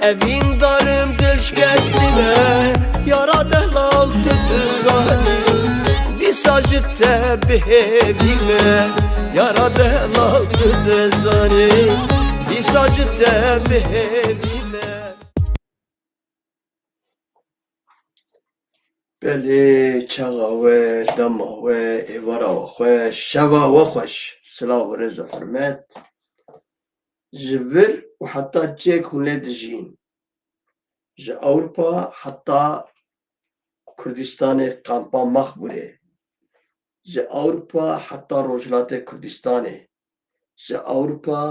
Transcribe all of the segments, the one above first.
evin darım dişkestime yaradı lal tütüzani disajıtte behevime yaradı lal tütüzani disajıtte behevime. بله چغا و دما و ایوارا و خوش شوا و خوش سلام و رزا حرمت جبر و حتی چک هنله دجین جا اوروپا حتی کردستان قامپا مخبوله جا اوروپا حتی روجلات کردستانه جا اوروپا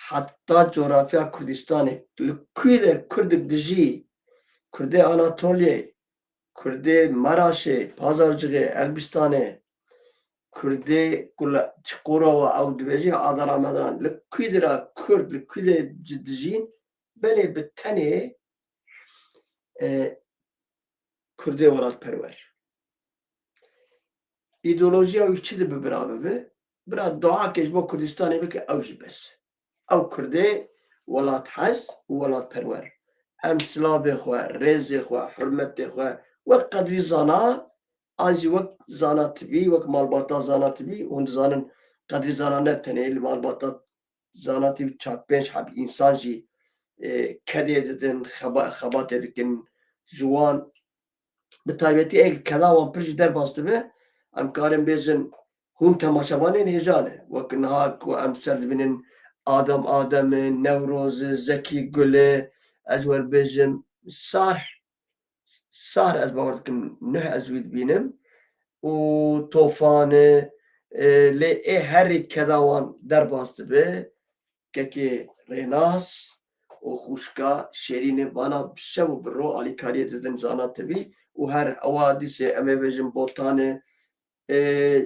حتی جغرافیا کردستانه لکوی در کردک دجی کرده آناتولیه کرده مراشه پازارجغه البستانه کرده کل چقورا و او دویجی آدارا مدران لکوی درا کرد لکوی در جدجین بله بتنه کرده ولات پرور ایدولوژی او چی ده ببرابه به برا دعا کش با کردستانه بکه اوجی بس او کرده ولات حس و ولات پرور هم سلاب خواه رز خواه حرمت خواه وقت قدری زانا آنجی وقت زانا تبی وقت مالباتا زانا تبی اون زانن قدری زانا نبتنه مالباتا زانا تبی چاک پنج حب انسان جی کده ددن خبات دکن جوان بطایبتی اگه کدا وان پرش در باسته به امکارم بیزن هم تماشابانه نیجانه وقت نهاک و امسر بینن آدم نوروز زکی گله از ور بیزن صار از باورد کن نه از وید بینم و طوفانه لی هری کداوان در باسته به که ریناس و خوشکا شیرین بانا شو برو آلی کاری دادن زانات بی و هر اوادیس امی بجن بولتانه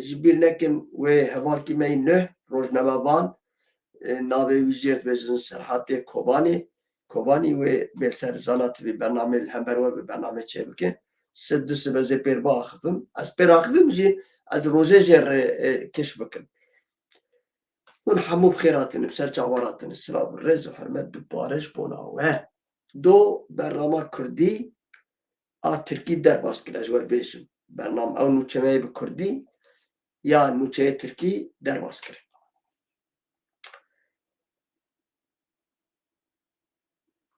جبیر نکن و هوار کی می نه روزنامه بان ناوی وزیرت بجن سرحات کوبانی و بلسر زانات بی برنامه الهمبر و برنامه چه بکن سدس بزه پیر باخدم از پیر آخدم جی از روزه جر کش بکن اون همو بخیراتن بسر چاوراتن سلام رز و حرمت دو بارش بوناوه دو برنامه کردی ترکی در باز کن اجور بیشم برنامه او نوچمه بکردی یا نوچه ترکی در باز کن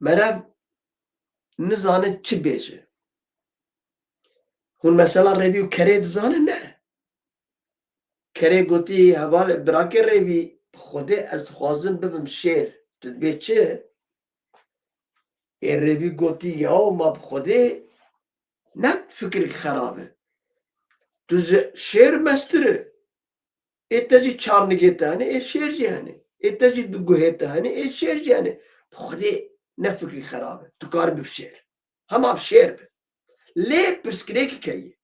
مرم نزانه چی بیشه هون مثلا ریویو کره دزانه نه کره گوتی حوال براکه ریوی خوده از خوازم ببم شیر تدبی چه ای ریوی گوتی یا ما بخوده نه فکر خرابه تو شیر مستره ایتاجی چارنگیت هنه ای شیر جی هنه ایتاجی دوگوهیت هنه ای شیر جی هنه بخوده نه فکر خرابه تو کار بف شیر هم شیر به لی پرسکریک که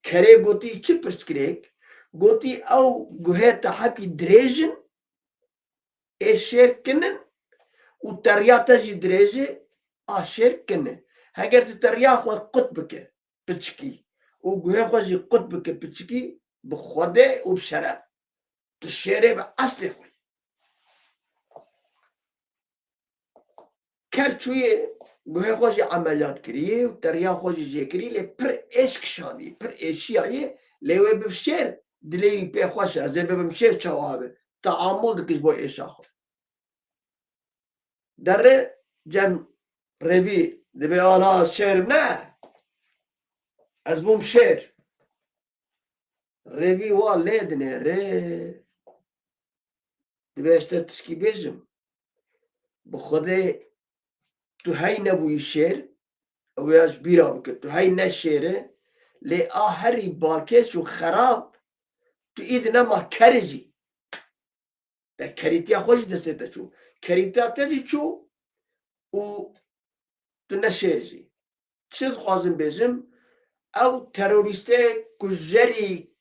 کره گوتی چی پرسکریک گوتی او گوهیت حقی دریجن ای شیر کنن و تریاتا جی دریجه شیر کنن اگر تریا خو قط بکه پچکی و گوه خوزی قط بکه پچکی بخوده و بشره تو شیره به اصل خوی کرچوی گوه خوزی عملیات کریه و تریا خوزی جه کریه لی پر عشق شانی پر عشیه لیوه بفشیر دلی پی خوشه ازه ببمشیر چوابه تعامل دکش با عشق خو در جم روی دبی آنها شیر نه از بوم شیر روی وان لیدنه ره دبی اشتر تشکی بیجم بخوده تو های نبوی شیر او یاش بیرا بکر تو های نشیره لی هری باکش و خراب تو اید نما کرجی ده کریتیا خوش دسته تا چو کریتیا تزی چو و تو نشیرجی چیز خوازم بیجم او تروریسته کجری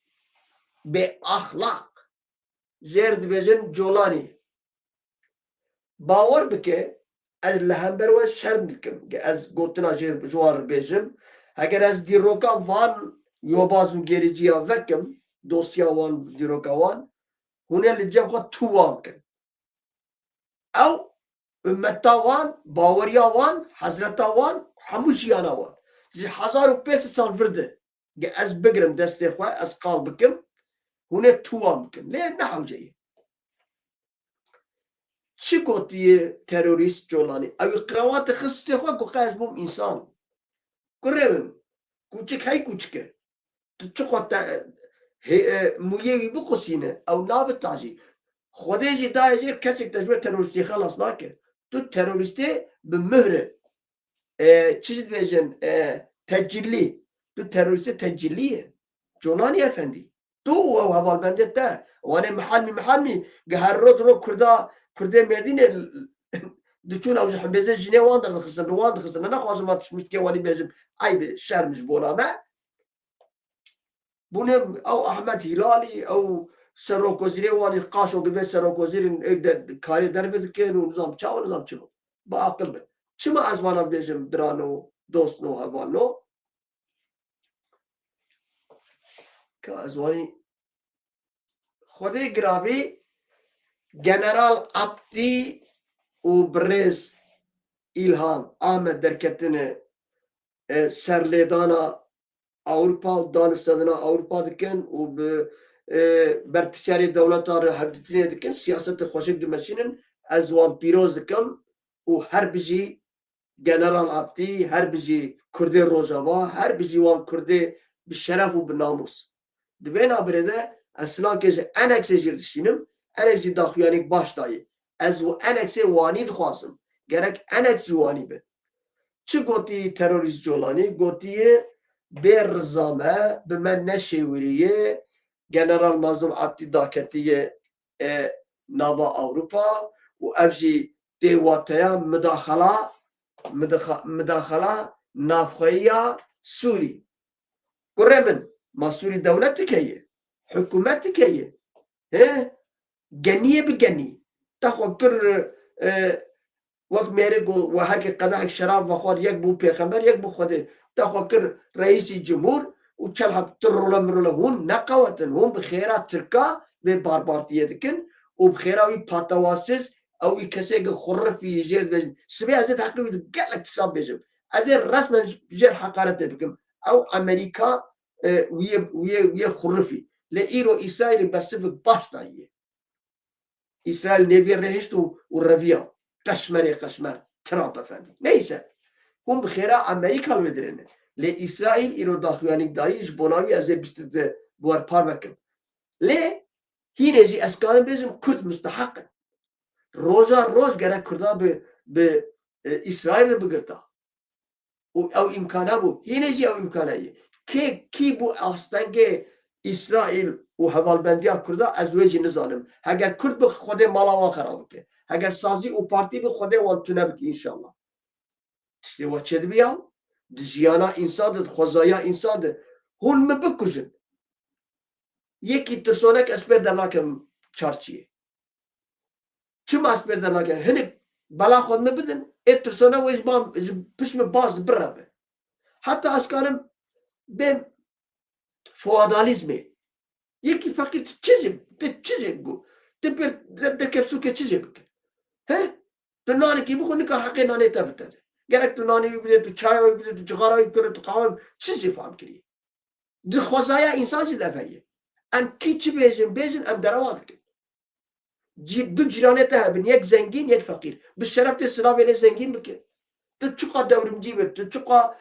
به اخلاق زرد بیجن جولانی باور بکه از لهمبر و شرم بکم که از گوتنا جوار بیجم اگر از دیروکا وان یوبازم گریجی ها وکم دوسیا وان دیروکا وان هونه لجم خود تو وان کن او ümmetta wan, baweriya wan, hazreta wan, hemû jiyana wan. Ji 1500 sal virde. Ez bigirim destê xwe, ez qal bikim, hûn ê tuwan bikin. Lê nehewceyê. Çi gotiye terorîst colanî? Ew ê qiravatê xistê xwe ku ez bûm însan. Ku rêvim, kûçik hey kûçik e. Tu çi xwe mûyê wî biqusîne, ew nabita jî. Xwedê jî daye jê kesek te ji we terorîstî xelas nake. Tu terorîstê bi mihre çi jî dibêjin tecillî. Tu terorîstê tecillî ye. Colanî efendî. Tu ew hevalbendê te. Wanê mihelmî geher rod Kurda Kurdê Mêrdînê diçûn ew ji hembêzê jinê wan derdixistin, ri wan dixistin. Nexwazim ma tiştî wanî bêjim ay be şerm ji bona me. Bûne ew Ehmed Hîlalî ew Serokwezîrê wanî Qaşokî bê Serokwezîrên karê derve dikin û nizam çawa nizam çilo. Biaqil bin. Çima ez vanan bêjim dirano, dostno, hevalno? Ka ez wanî Xwedê giravî General Abdî û birêz İlhan Ahmed derketine serlêdana Ewropa û danûstedina Ewropa dikin û bi berpirsiyarê dewleta re hevdîtinê dikin, siyasetê xweşik dimeşînin. Ez wan pîroz dikim û her bijî General Abdî, her bijî Kurdê Rojava, her bijî wan Kurdê bi şeref û bi namus. Di vê navbirê de ez silakê ji Enexê jî dişînim, Enex jî daxuyanîk baş dayê. Ez û Enexê wanî dixwazim. Gerek Enex jî wanî be. Çi gotî terorîst colanî? Gotiye bê riza me bi me neşêwirîye General Mazlûm Abdî daketiye nava Ewropa û ev jî dê wateya midaxela navxweyiya Sûrî. Kurê min, ma Sûrî dewlet dike ye, hikûmet dike ye. Geniyê bi genî. Te xwe kir wek mêrê got we herkê qedehek şerab vexwar yek bû pêxember yek bû Xwedê. Te xwe kir reîsî cumhur û çelheb tirole mirole hûn neqewetin. Hûn bi xêra Tirka vê barbartiyê dikin û bi xêra wî patewasiz ew wî kesekî xurrifî jêr dibêjin. Sibê ez ê heqî wî gelek tişa bêjim. Ez ê resmen jêr heqaretê bikim. Ew Amerîka wî yê xurrifî. Lê îro İsraîlê bersivik baş daye. İsrail neviyê rehişt û reviya. Qeşmer, Trump efendî. Neyse. Hûn bi xêra Amerîka wê dirêne. Lê İsraîl îro daxuyanîk dayî ji bona wî ez ê bistî bi wer par vekim. Lê hînê jî ez karim bêjim Kurd müsteheq in. Roja roj gerek Kurda bi İsraîlê bigirta. û ew îmkana bû. Hînê jî ew îmkana ye. Kî bû astengê İsraîl û hevalbendiya Kurda ez wê jî nizanim. Heger Kurd bi Xwedê mala wan xerab bike. Heger sazî û partî bi Xwedê wan tune bike înşallah. Tiştê we çêdibe ya? Di jiyana însan de, di xwezaya însan de. Hûn me bikujin. Yekî tirsonek ez pêr dernakim çarçiyê. Çima ez pêr dernakim? Hinek bela xwe me bidin, ê tirsonek wê ji piş me baz bireve. Heta ez karim bêm feodalîzmê. Yekî feqîr çi jê bû? Ti pêr derkevsûkê çi jê bike? Tu nanekî bixwe nika heqê nanê te bite. Gerek tu nanê wî bidê, tu çaya wî bidê, tu cixara wî bikire, tu qehwe çi jê fehm kiriye? Di xwezaya însan jî de heye. Em kî çi bêjin em derewa dikin. Du cîranê te hebin, yek zengîn yek feqîr. Bi şeref tê silavê lê zengîn bike. Tu çiqa dewrimcî be, tu çiqa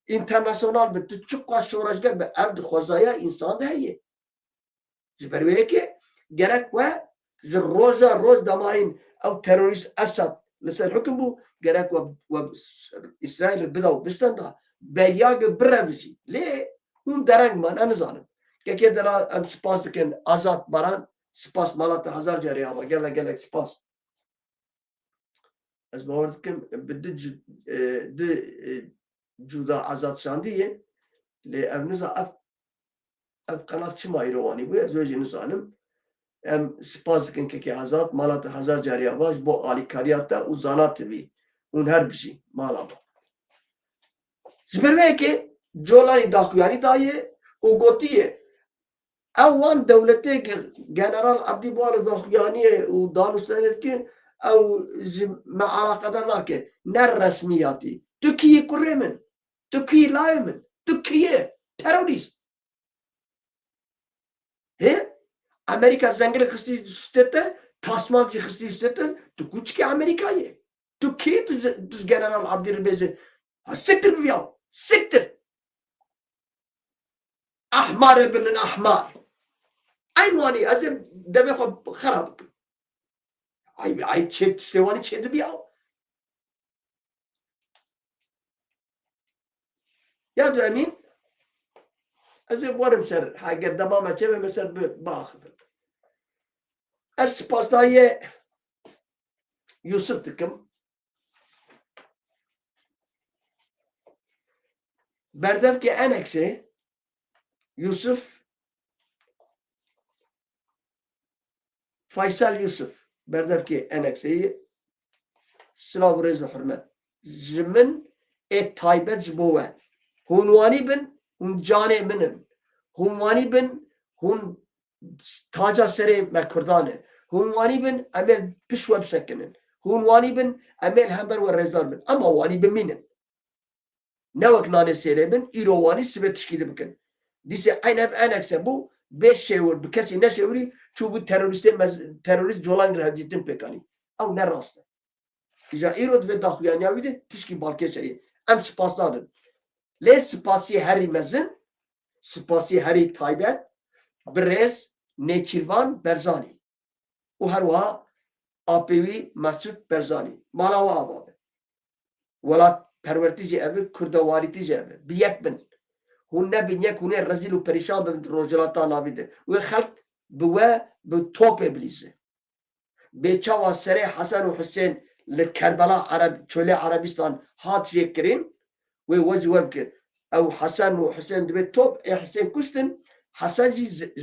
internasyonal be, tu çiqa şoreşger be, ev di xwezaya însan de heye. Ji ber wê yekê gerek we ji roja roj demayîn ew terorîst Esad li ser hukm bû, gerek we İsraîlê bida û bistanda beryagê birevijî. Lê hûn dereng man, em nizanim. Kekê dera em spas dikin Azad Baran, spas mala te hezar carî hava, gelek spas. Ez bawer dikim bi du cuda azad şandiyê, lê ev niza ev qenat çima îro wanî bûye, ez wê jî nizanim. Em spas dikin kekê Azad, mala te hezar carî hava ji bo alîkariya te û zanatê wî. Hûn her bijî mala me. Ji ber vê yekê colanî daxuyanî daye û gotiye ew wan dewletê General Abdî bu daxuyaniyê û danûstedê dikin او ما علاقه ناکه نه رسمیاتی Türkiye کوره من Türkiye لای من Türkiye terörist he Amerika zengin kıstı sütete tasmamcı kıstı sütete tu kuçki Amerika'yı Türkiye tu general Abdülbezi siktir bir ya siktir ahmar bilin ahmar aynı azim demek خراب ay çet sevani çedi bir ya ya da emin azim varım ser hager devam edeceğim mesela bağıdır es pastayı Yusuf tıkım berdev ki en eksi Yusuf Faysal Yusuf berdev ki en eksi sınav rezu hürmet zimin taybet zbove hunwani bin hun cane minin hunwani bin hun taca sere me kurdane hunwani bin emel pişwe bisekinin hunwani bin emel hember ve rezar bin ama wani bin minin ne vak nane sere bin iro wani sibe tişkili bikin dise aynen en ekse bu 5 şey var bu kesi ne şey var çu bu terörist jolan rehditin pekani av ne rastı İja irod ve dahyanya vide tişki balke şeyi em spasların le spasi heri mezin spasi heri taybet brez neçirvan berzani o her wa apevi Mesut Berzani mala wa ababe wala pervertici evi kurdavaritici evi biyek bin hun ne binyek hun rezil u perişan bin rojalata navide ve halk bu top iblizi beçava sere Hasan u Hüseyin لكربلاء عرب شولي عربستان هات جيكرين ويوز وبك او حسن وحسين دبي توب حسين كشتن حسن جي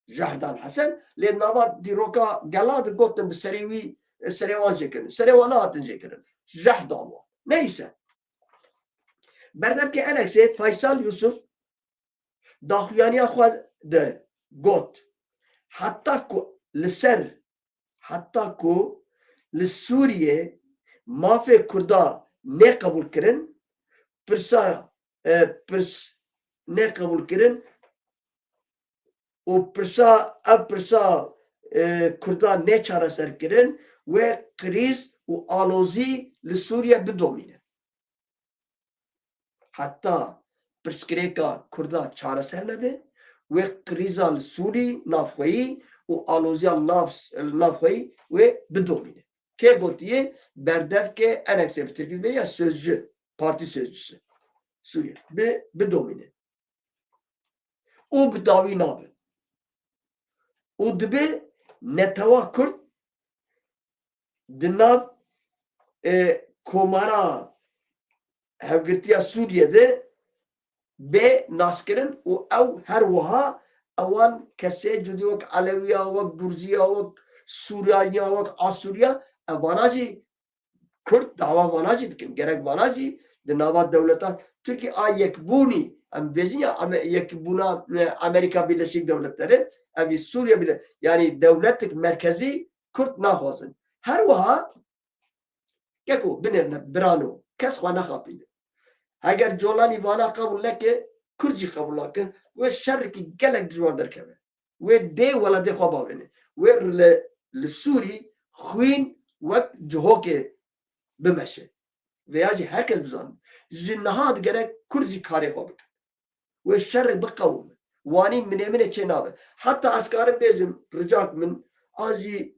جهردان حسن لان نابا دي روكا قالاد قوتن بالسريوي سريوان جيكرين سريوانات جيكرين جهردان نيسا بردم كي انا سي فيصل يوسف داخياني اخواد ده قوت حتى كو لسر حتى كو لسوریه مافه کردا نه قبول کرن پرسا نه قبول کرن و پرسا کردا نه چاره سر کرن و کریز و آلوزی لسوریه بدومینه حتی پرسکریکا کردا چاره سر نبه و کریزا لسوری نافخویی و آلوزی نافخویی و بدومینه Ke gotiye berdev ke en ekse Türkiye ya sözcü, parti sözcüsü. Suriye. Bir domine. O bir davi nabe. O dibe netava Kürt dinav komara hevgirtiya Suriye'de be naskirin o ev her vaha avan kese cudi vak Aleviya vak Durziya vak Suriyaniya vak Asuriya Vanaji Kürt dava vanaji dikin gerek vanaji de nava devleta Türkiye yekbuni em dezin ya yekbuna Amerika Birleşik Devletleri evi Suriye bile yani devletlik merkezi Kürt nahvazın her vaha keko binirne birano kes vana kapide eğer Jolani vana kabul leke Kürtçi kabul lakin ve şerki gelek dijwar derkeve ve de wala de khaba bene ve le Suri Xwin وقت جهوكي بمشي وياجي هركز بزان جنهاد جرك كرزي كاري خوبك والشر بقوم واني من يمين تشينابه حتى عسكر بيزم رجعت من ازي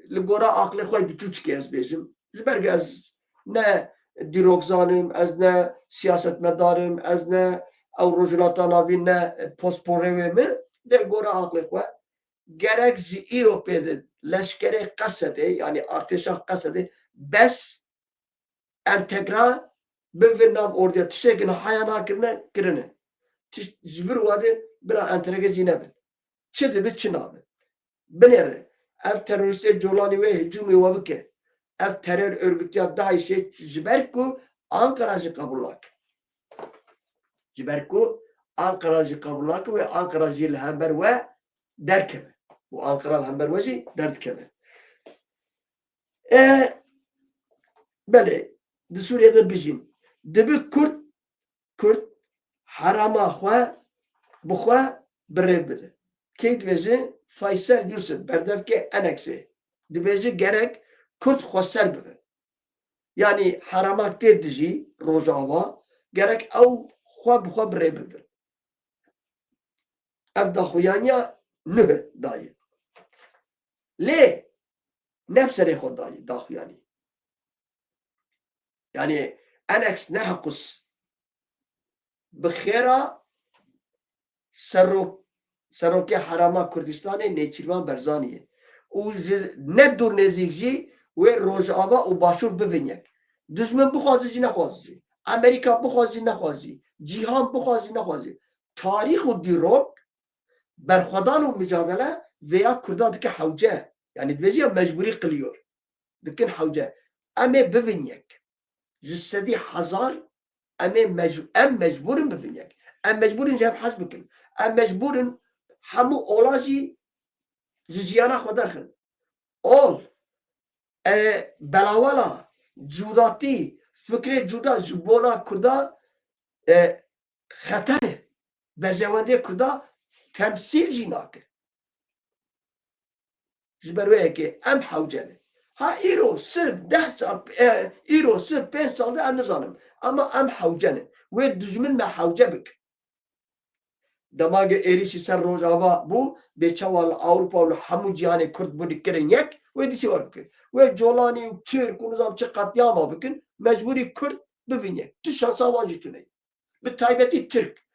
لغورا عقل خوي بتوچكي از بيزم زبرغاز نه ديروكزانم از نه سياست مدارم از نه او رجلاتانا بين نه پاسپوريم دل غورا عقل خوي gerek İrope'de leşkere kasede yani arteşah kasede bes entegra bevinav orada tişekin hayana kirine zivir vade bira entegre zinebe çedi bir çinabe benere ev teröriste Jolani ve hücum vabike ev terör örgütü ya daha şey Ziberku Ankara'cı kabullak Ziberku Ankara'cı kabullak ve Ankara'cı haber ve derkebe Bu Ankara hember veci dert kebe. بله دی سوریه ده بجین دبی کرد حراما خواه بخواه بره بده که دویجه فیصل یوسف بردف که انکسه دویجه گرک کرد خواه بده yani haramak dedici rojava gerek ew xwe bi xwe birê bibin. Ev daxuyaniya nû dayê. Lê ne serê xwe dayê daxuyanî. Yani eneks nehequs bi xêra serokê herama Kurdistanê Nêçîrvan Barzanî ye. û ji ne dûr nêzik jî wê rojava û başûr bivin yek. Düşman bixwaze jî nexwaze jî. Amerika bixwaze jî nexwaze jî. Cîhan bixwaze jî nexwaze jî. Tarîx û dîrok berxwedan û mücadele veya Kurda dike hewce. Yani dibêje mecburî qiliyor. Dikin hewce. Em ê bivin yek. Ji sedî hezar em mecburin bivin yek. Em mecburin ji hev hez bikin. Em mecburin hemû ola jî ji jiyana xwe derxin. Ol belawala cudatî fikrê cuda ji bona Kurda xeter e. Berjewendiyê Kurda temsîl jî nake. Ji ber wê yekê em hewce ne. Ha îro sib 10 sal îro sib 5 sal de em nizanim. Ama em hewce ne. Wê dijmin me hewce bike. Demagê êrişî ser Rojava bû bêçawa li Ewropa û li hemû cîhanê Kurd bû dikirin yek wê dîsî war bike. Wê colanî û Türk û nizam çi qetyama bikin mecburî Kurd bivin yek. Tu şansa wan jî tuneyî. Bi taybetî Türk.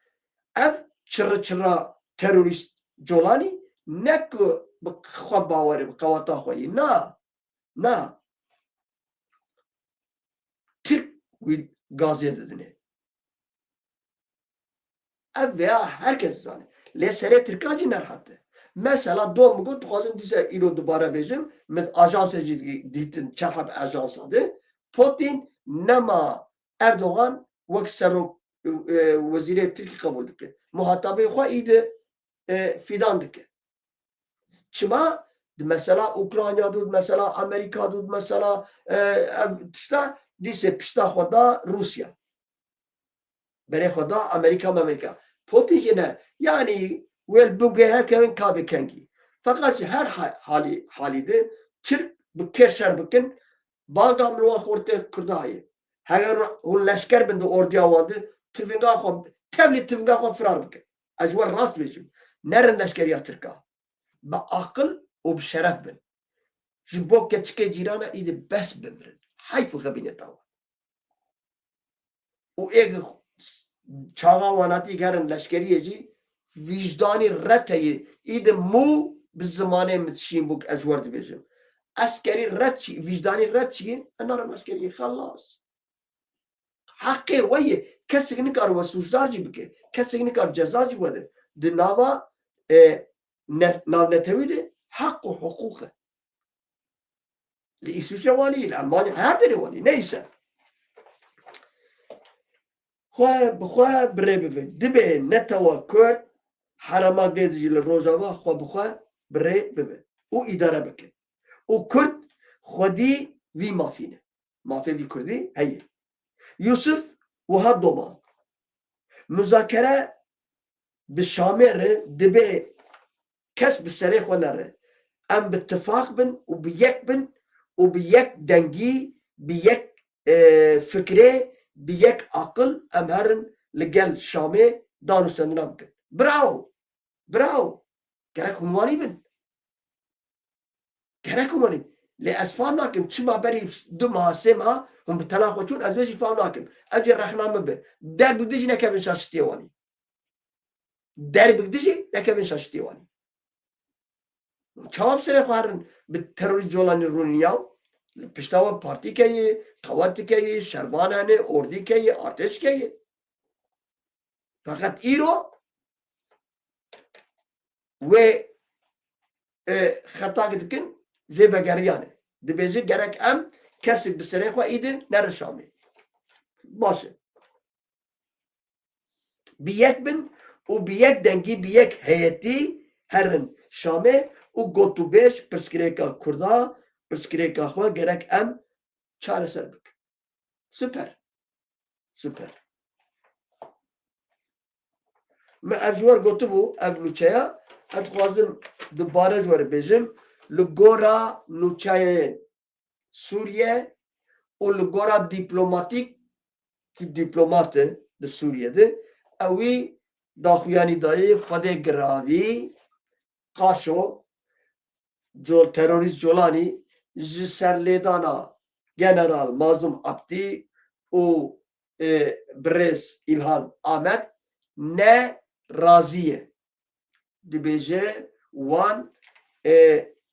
Ev çirra terorîst colanî ne ku bi xwe bawerê bi qeweta xwe yî. Na. Türk wî gazê didine. Ev veya herkes zane. Lê serê Tirkan jî nerhat e. Mesela dom got dixwazim dîse îro dubare bêjim min ajansê jî dîtin çerheb ajansa de Putin nema Erdogan wek serok wezîrê Tirkî qebûl dike. Muhatabê xwe îdi fidan dike. Çima di mesela Ukrayna dû mesela Amerika dû mesela ev tişta dîsê pişta xwe da Rusya. Berê xwe da Amerika. Putin jî ne. Yani wel bugê herkevin kabê kengî. Feqet ji her halî de Türk bi kêr şer bikin balda mirovan xwe Kurdayê. Heger hûn leşker bin di orduya wan de tivinga xwe tevlî tivinga xwe firar bikin. Ez ji we rast bêjim. Nerin leşkeriya Tirka. Bi aqil û bi şeref bin. Ji bo keçikê cîrana îdî bes bimirin. Heyf û xebîneta wan. û êgî çawa wanatî gerin leşkeriyê jî vicdanî ret heye îdî mû bi zimanê mitişîn bûk ez wer dibêjim. Eskerî ret çi vicdanî ret çiye narim eskeriyê xelas. Heqê we ye kesek nikar we sûcdar jî bike. Kesek nikar ceza jî wede. Di nava navnetewî de heq û hiqûq e. Li İsviçre wanî li Almanya her derê wanî neyse. Xwe bi xwe birê bibe. Dibe netewa Kurd heramak lê dijî li Rojava xwe bi xwe birê bibe û îdare bike. û Kurd xwedî vî mafî ne. Mafê vî Kurdî heye. Yusuf wiha doma. Muzakere bi Şamê re dibe kes bi serê xwe nere. Em bi ittifaq bin û bi yek bin û bi yek dengî bi yek fikrê bi yek aqil em herin li gel Şamê danûstendina bikin. Bravo. Gerek hûn wanî bin. Gerek hûn wanî. Lê ez fam nakim çima berî du meha sê meha hûn bi tela xwe çûn ez wê jî fam nakim. Ev jî rexname be. Derbigdî jî nekevin şaşitiyê wanî. Derbigdî jî nekevin şaşitiyê wanî. Çawa bi serê xwe herin bi terorîst colanî rûnin yaw. Pişta we partîke ye, qewetike ye, şervan hene, ordîke ye, artêşke ye. Feqet îro wê xetakê dikin jê vegeriyan e. Dibêje gerek em kesek bi serê xwe îdin nerin Şamê. Baş e. Bi yek bin û bi yek dengî bi yek heyetî herin Şamê û gotûbêj pirsgirêka Kurda Pirsgirêka xwe gerek em çareser bikin. Süper. Süper. Me ev ji wer gotibû ev nûçeya ez dixwazim dubare ji weribêjim li gora nûçeyên Sûriye û li gora dîplomatîk dîplomat in li Sûriye de ew wî daxuyanî dayê Xwedê giravî qaşo terorîst Colanî ji serlêdana General Mazlûm Abdî û Birêz İlhan Amed ne razî ye. Dibêje wan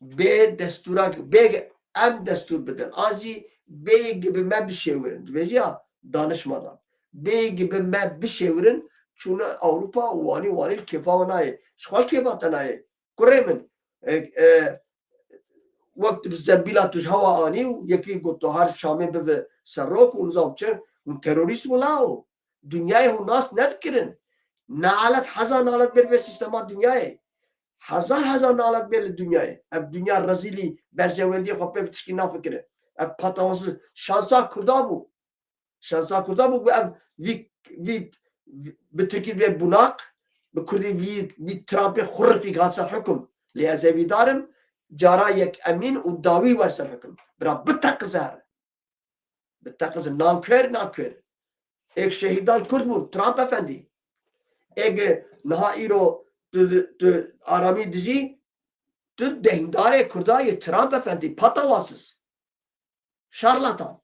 bê destûra bê em destûr bidin an jî bê gibi me bişêwirin dibêje ya danişmadan bê gibi me bişêwirin çûne Ewropa û wanî wanî kêfa we nayê ji xwe kêfa te nayê kurê min wek bi zembîla tuj hewa anî û yekî got to her Şamê bibe serok û nizam çi hûn terorîst wila û dünyayê hûn nas nedikirin nalet heza nalet ber vê sîstema dünyayê hezar nalet ber li dünyayê ev dünya rezîlî berjewendiyê xwe pê tişkî nafikire ev patavansız şansa Kurda bû şansa Kurda bû ev vî bi Tirkî vê bunak bi Kurdî vî Trumpê xurifî hat ser hikm lê ez ê vîdarim cara yek emîn û dawî wer ser hikm bira biteqize here biteqize nankör nankör êk şehîdan Kurd bûn Trump efendî êgê niha îro tu aramî dijî tu dehndarê Kurdayê Trump efendî patavansız şarlatan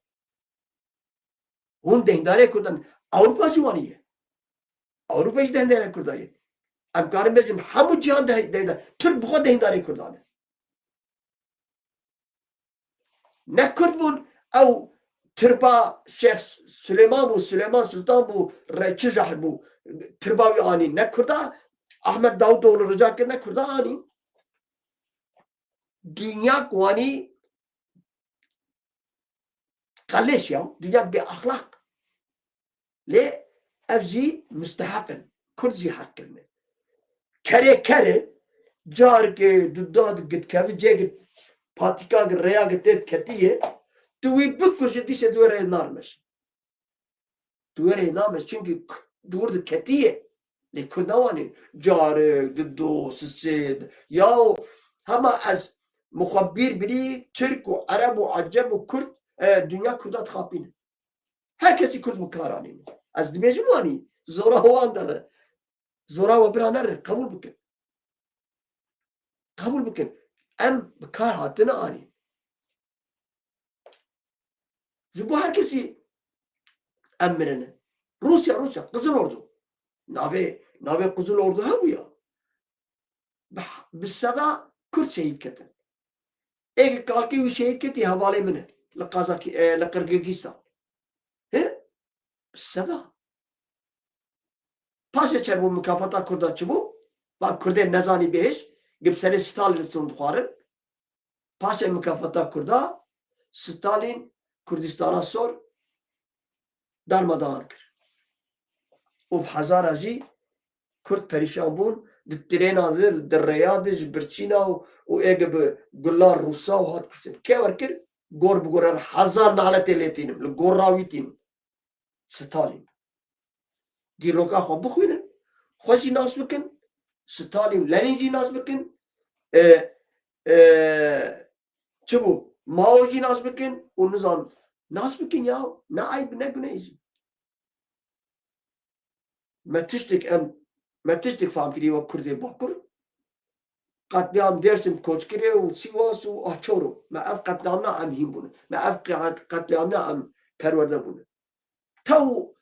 hûn dehndarê Kurdan Ewropa jî wanî ye Ewropa jî dehndarê Kurdayê em karin bêjin hemû cihan dehdar Türk bi xwe dehndarê Kurdan e ne Kurd bûn ew tirba Şex Süleyman bû Süleyman Sultan bû çi jahl bû tirba wî anî ne Kurda Ahmed Davutoğlu rica kir ne Kurda anî dünya wanî qeleş ya dünya bê axlaq lê ev jî müsteheqin Kurd jî heq kirine kerê kerê carikê du dad gitkevî cêgî patikagî rêyagî tê ketiye tu wî bikur ji dîşê du wê rê narmeş du wê rê nameş çünkü dûr diketiye lê Kurd newanî carê di do sisêd ya hema ez mixwe bîr birî Türk û Ereb û Acem û Kurd dünya Kurda dixapînin her kesî Kurd bikar anînin ez dibêjim wanî zora wan dere zora we bira nere qebûl bikin qebûl bikin em bikar hatine anî ji bo her kesî em mirine Rusya Qizil Ordu navê Qizil Ordu hebû ya bi seda Kurd şehîd ketin êgî kalkî wî şehîd ketî hevalê min e li Qirgîzistan bi seda paşê çêbû mukafata Kurda çi bû van Kurdê nezanî bêj gibserê Stalin çûn dixwarin paşê mukafata Kurda Stalin Kurdistana sor darmadağın kir û hezara jî Kurd perîşan bûn di trêna de di rêya de ji birçîna û êgê bi gular Rûsa û hat kuştin kê werkir gor bi goran hezar naletê lê tînim li gorawî tînim Stalin dîroka xwe bixwînin xwe jî nas bikin Stalin Lenin jî nas bikin çi bû Mao jî nas bikin û nizan nas bikin ya ne ayb ne guneh jî me tiştek fehm kirî wek Kurdê bakur qetliam Dêrsim Koçgirê û Sîwas û Ahçoro me ev qetliamna em hîn bûne me ev qetliamna em perwerde bûne tew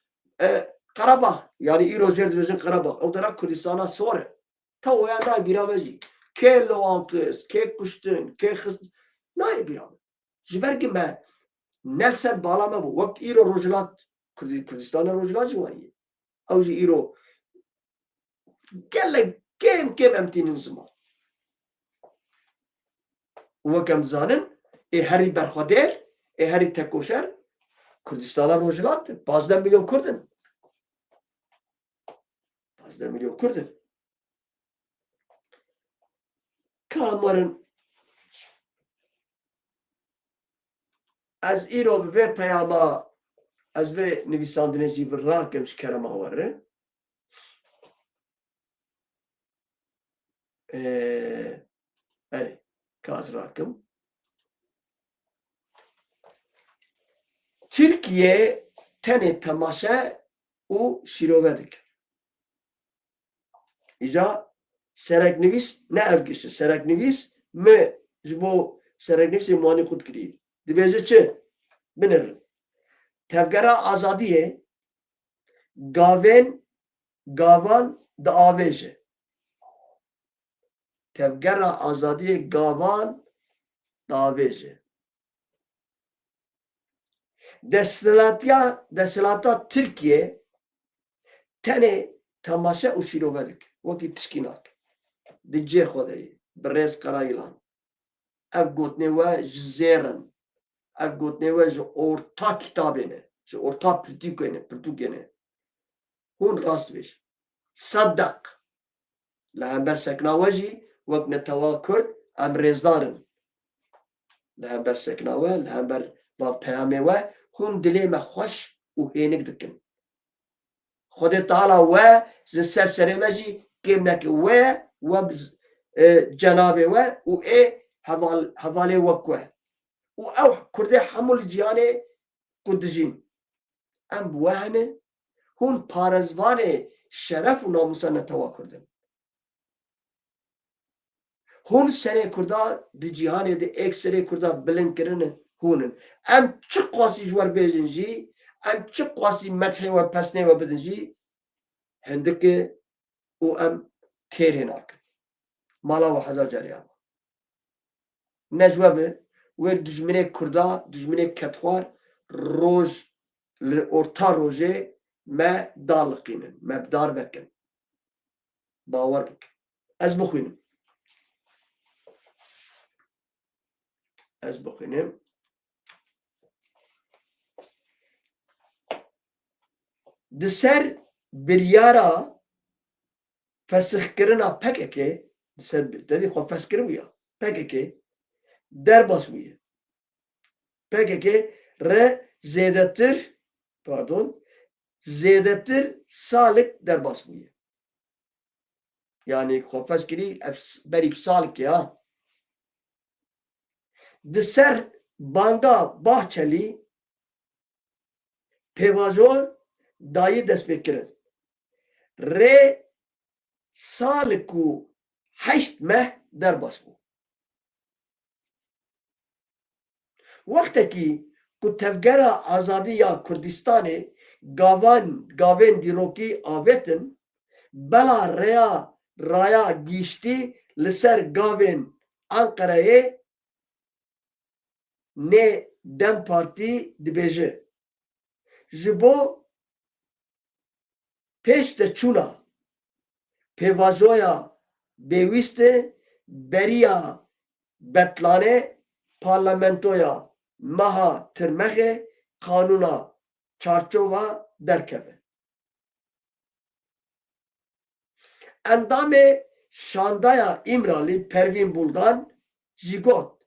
Qarabağ yani îro jêr dibêjin Qarabağ ew dera Kurdistana sor e tew wêya nayê bîra me jî kê li wan xist kê kuştin kê xist nayê bîra me ji ber ku me nel ser bala me bû wek îro Rojhilat Kurdistana Rojhilat jî wanî ye ew jî îro gelek kêm em tînin ziman wek em dizanin ê herî berxwedêr ê herî tekoşer Kurdistana Rojhilat 15 milyon Kurdin 15 milyon Kurdin kamerin از ایرو به پیاما از به نویساندنه جی براکمش کرم آوره بله کاز راکم Türkiye tene temaşa u şirovedik. İca sereknivis ne evgisi? Sereknivis mi? Bu sereknivis imani kut kiri. Dibece çi? Binir. Tevgera azadiye gavan da aveje. Tevgera azadiye gavan da aveje. Destilata Türkiye tene temaşa u şirovedik. Vakti tişkinak. Dice xodeyi. Brez karayılan. Ev gotne ve jzerin. Ev gotne ve orta kitabene. Orta pirtükene. Hun rast beş. Saddak. Lehember sekna veci vekne teva Kürt emrezarin. Lehember sekna ve lehember ve peyame ve hun dileme hoş u henik dikin. Xwedê Teala we ji ser serê me jî kêm neke we cenabê we û ê hevalê wek we û ew Kurdê hemû li ciyanê ku dijîn em bi we hene hûn parêzvanê şeref û namusa netewa Kurdin hûn serê Kurda di cîhanê de ekserê Kurda bilind kirine hûnin em çi qasî ji wer bêjin jî em çi qasî methê we pesnê we bidin jî hindikê û em têrê nakin mala we heza ceriyan ne ji we bi wê dijminê Kurda dijminê ketxwar roj li orta rojê me daliqînin me bi dar vekin bawer bikin ez bixwînim di ser biryara fesixkirina PKK di ser dedî xwe fesxkirin bûye PKK derbas bûye PKK re zêdetir salik derbas bûye yani xwe fesxkirî berî salekê ha di ser banga Bahçeli pêvajo dayê destpêkirin rê salek û heşt meh derbas bû wextekî ku tevgera azadî ya Kurdistanê gavên dîrokî avêtin bela raya gîştî li ser gavên Enqereyê nê Dem Partî dibêje ji bo pêşteçûna pêvajoya pêwîstê beriya betlanê parlamentoya meha tirmexê qanûna çarçova derkeve endamê şandaya İmralî Pervîn Buldan jî got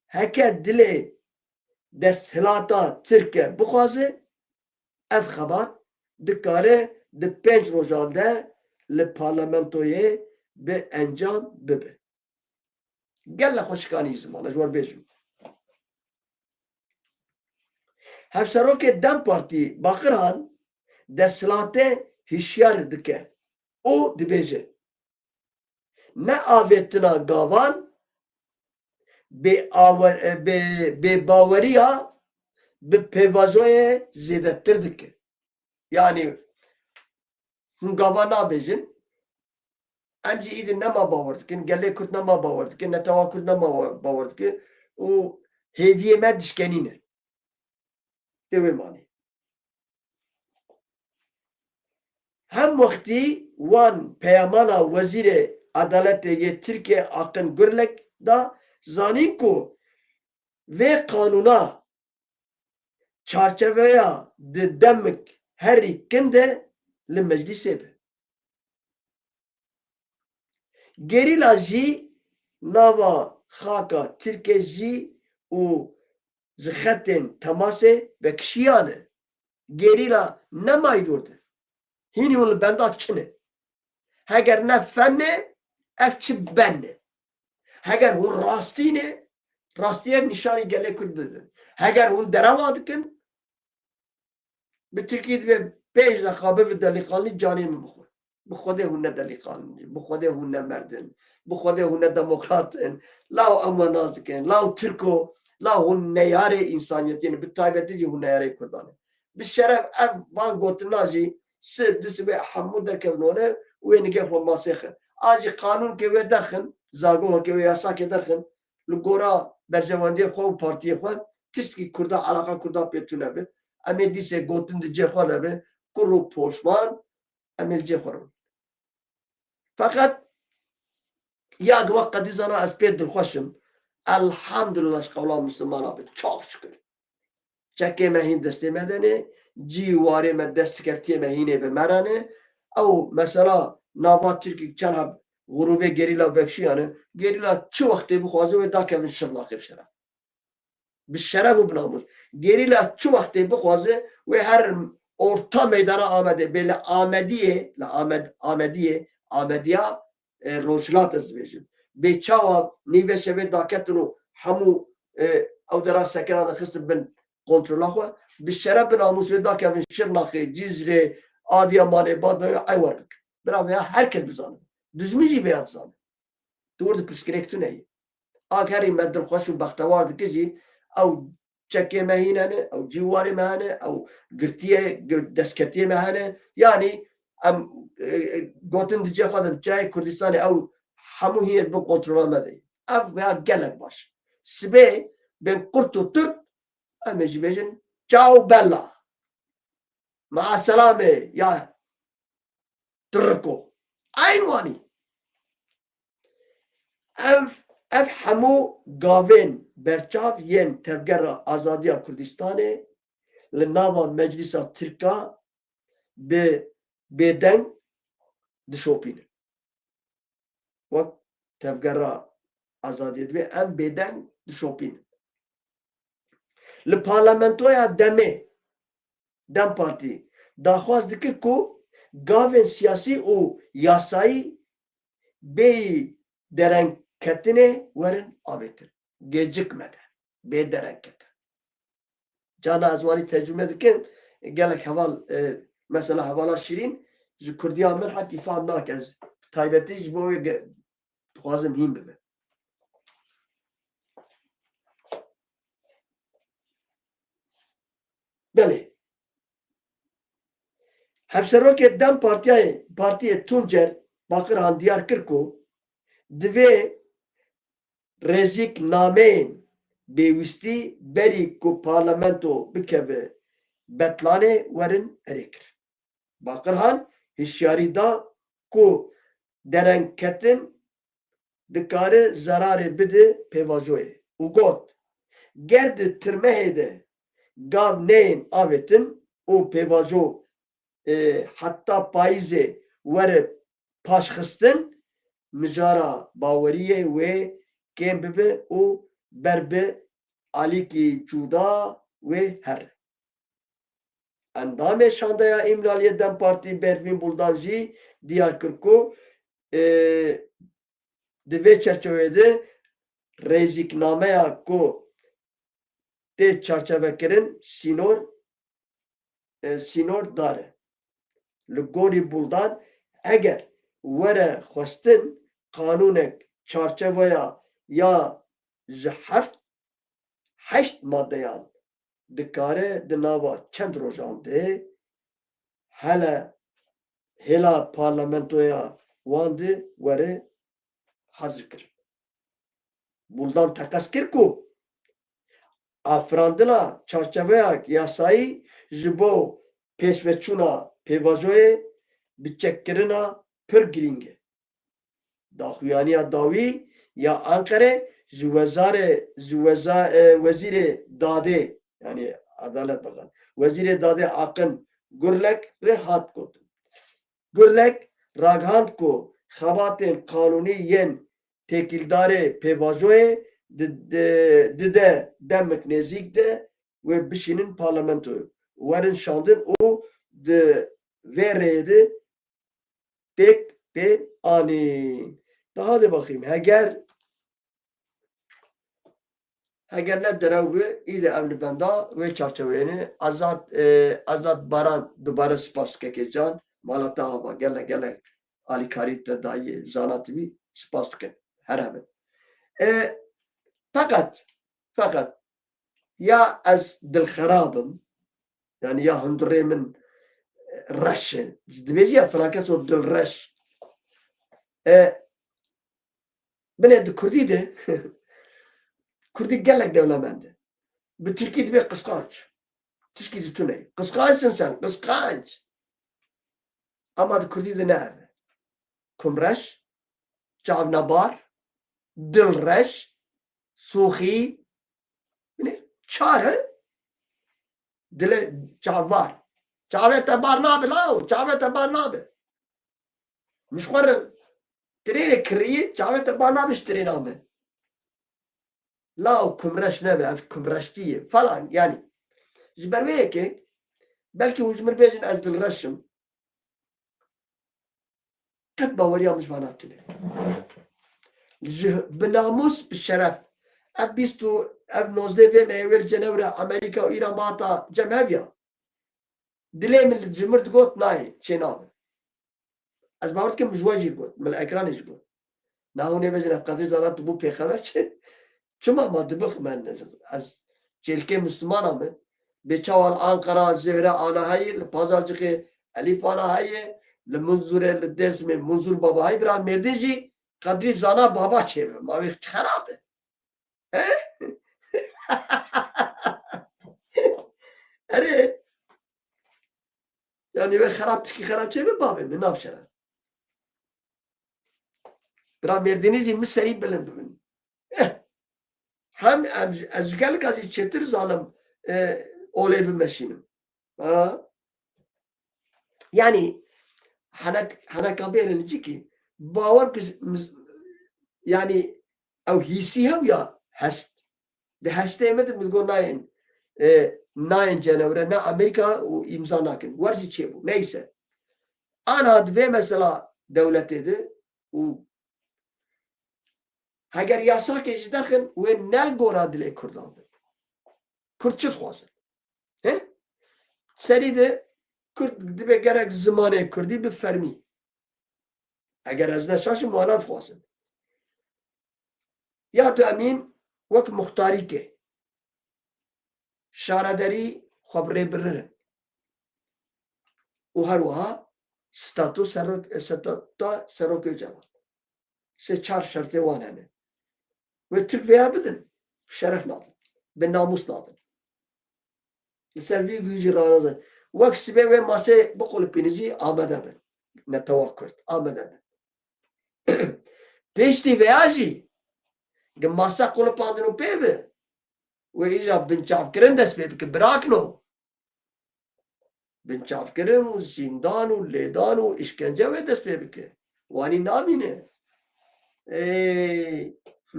heke dilê desthilata Tirkiye bixwaze ev xebat dikare di 5 rojan de li parlamentoyê bi encam bibe gele xweşikanî ziman ji wer bêjim hevserokê Dem Partî Baqiran desthilatê hişyar dike û dibêje ne avêtina gavan bêbaweriya bi pêvajoyê zêdetir dike yani hûn gavan nabêjin em jî îdî nema bawer dikin gelê Kurd nema bawer dikin netewa Kurd nema bawer dikin û hêviyê me dişkenîne dê wê manî hem wextî wan peyamana Wezîrê Edaletê yê Tirkiye Akın Gürlek da zanîn ku vê qanûna çarçeveya di demik herî kin de li meclîsê be gerîla jî nava xaka Tirkiye jî û zixetin temase ve kişiyane gerila nemay durdu. Hini onu benda çine. Heger ne fenne efçi benne. Heger hun rastine rastiye nişani gele kurdu. Heger hun deravadıkın bir Türkiye'de ve 5 dakika ve delikanlı canımı bukur. Bu khoda hunne delikanlı, bu khoda hunne merdin, bu khoda hunne demokratın, la ama nazikin, la Türko, la hunne yare insaniyetini, bir taybetici hunne yare kurdanı. Bir şeref ev van gotunaji, sib disi ve hammud derkevnone, ve nigef ve masıkhın. Aji kanun ke ve derkhin, zago ke ve yasak derkhin, lugora bercevandiye khov partiye khov, tişki kurda alaka kurda petune be. Amel dise gotun de cehale be, kuru poşman, amel ceharum. Fakat ya vakti zana aspet hoşum. Elhamdülillah kavla Müslüman abi çok şükür. Çekeme hin destemedeni, civarı me destekeftiye mehine be merane. Au mesela nabat Türkiye çanhab gurube gerila bekşiyane, gerila çu vakti bu xazı ve dakevin şırlakı bişeref. Bişeref bu namus. Gerila çu vakti bu xazı ve her orta meydana amede, böyle amediye, amediya rojlat ezbejim. Beçava niveşe ve daketunu hamu او درا سكران خصب بن كنترول اخو بالشراب بن اموس ودا كان شرناخي جزري اديا مالي باد اي ورك برافو ya herkes bizanı. Düzmüci bir insan. Doğru psikolojik ne? Agari medel hoş ve baktavardı ki او çeke mehine او civarı mehine او gırtiye desketiye mehine yani am gotin diye kadar çay Kürdistan'ı او hamu hiyet bu kontrol etmedi. Ab veya gelek baş. Sibe ben kurtu Türk amecibejin ciao bella. Ma selame ya Türko. Aynı ev hamu gavin berçav yen tevgera azadiya Kürdistan'ı li nava meclisa Türk'a beden dişopine. Vak tevgera azadiyet ve em beden dişopine. Li parlamentoya dem parti daxwaz dike ku gavên siyasî û yasayî bê derenketinê werin avêtir. Gecikmeden bê derenketin. Cana ez wanî tecrübe dikim gelek heval mesela hevala şîrîn ji Kurdiya min hek îfad nake ez taybetî ji bo wê dixwazim hîn bibe. Belê. Hevserokê dem partiyê Tuncer Bakirhan diyar kir ku divê rêzîknameyên pêwîstî berî ku parlamento bikeve betlanê werin erêkir. Bakirhan hişyarî da ku derenketin dikare zerarê bide pêvajoyê û got ger di tirmehê de gav neyên avêtin û pêvajo hatta payîzê were paşxistin mijara baweriyê wê kêm bibe û ber bi alîkî cuda wê her. Endamê şandaya îmraliyê Dem Partî Bervîn Buldan jî diyar kir ku di vê çerçeveyê de rêzîknameya ku tê çarçevekirin sînor dare. Li gorî Buldan eger were xwestin kanûnek çarçeveya ya ji heşt maddeyan dikare di nava çend rojan de hele hêla parlamentoya wan de were hazir kir. Buldan teqes kir ku afirandina çarçeveya yasayî ji bo pêşveçûna pêvajoyê biçekkirina pir girîng e. Daxuyaniya dawî ya Ankara ji wezîrê dadê yani Adalet Bakanı wezîrê dadê Akın Gurlek re hat gotin. Gurlek raghand ku xebatên kanûnî yên têkildarê pêvajoyê dide demek nezik de ve bişinin parlamentoyu. Varın şaldın o de vereydi pek be ani. Daha de bakayım. Heger ne derevi iyi de emri benda ve çerçeveni azat baran dubara spas kekecan malata hava gele ali karit de dahi zanatı bir spas ke her hemen. Fakat ya az dil kharabım yani ya hundure min reşe dibezi ya felaket o dil reş bine de Kurdi de Kurdi gelek devlemendi. Bu Türkiye de bir kıskanç. Türkiye de tüney. Kıskançsın sen. Kıskanç. Ama Kurdi de ne? Kumreş, Çavnabar, Dilreş, Suhi, ne? Çar he? Dile Çavvar. Çavete bar nabe lao. Çavete bar nabe. Müşkvarın. Trene kriyi. Çavete bar nabe iştirin abi. Lao kumreş ne be? Kumreş diye falan yani. Jiberveye ki belki uzmur bezin az Dilreş'im. Kat باوریا مش معناته بناموس بالشرف اب بیستو اب 19 ve evvel cenevre Amerika ve İran bağta cemevya dilemil cimrt got nay çenav az bağırt ki mjwaji got mel ekran iş got nahune bezine qadi zarat bu peygamber çuma madbık men az çelke Müslüman ama beçaval Ankara Zehre ana hayır pazarcık Elif ana hayır لمنظور الدرس में منظور بابا है بران मर्दे जी कदरी जाना बाबा छे मावे खराब है अरे yani ve خراب تشكي خراب छे mi babı ne yapacağım بران merdeniz mi seri bilen bilen hem azgal kazi çetir zalim olay bir meşinim yani Hana kabiyelenici ki bavar yani ev hisiyav ya hast de hastemedim bilgo nayin cenevre ne Amerika o imza nakin varcı çe bu neyse ana ve mesela devletiydi o hager yasak ejderken ve nel gora dile kurdandı kurtçut khwazır he seri de Kürt dibe gerek zamanı Kürdi bir fermi. Eğer az ne şaşı muhalat khwazın. Ya tu emin vek muhtari ke. Şaradari xabre bilir. O her vaha statü serok cevap. Se çar şartı var yani. Ve Türk veya bidin. Şeref nadın. Ben namus nadın. Selvi gücü ranazın. وەکسبێ وێ ماسێ بقۆڵ پێنجی ئامادە بن نەتەوا کورد ئامادە بن پێشتی vêyajî gim masa qolepandin û pê be wê îja binçavkirin dest pê bike birakno binçavkirin û zîndan û lêdan û îşkence wê dest pê bike wanî namîne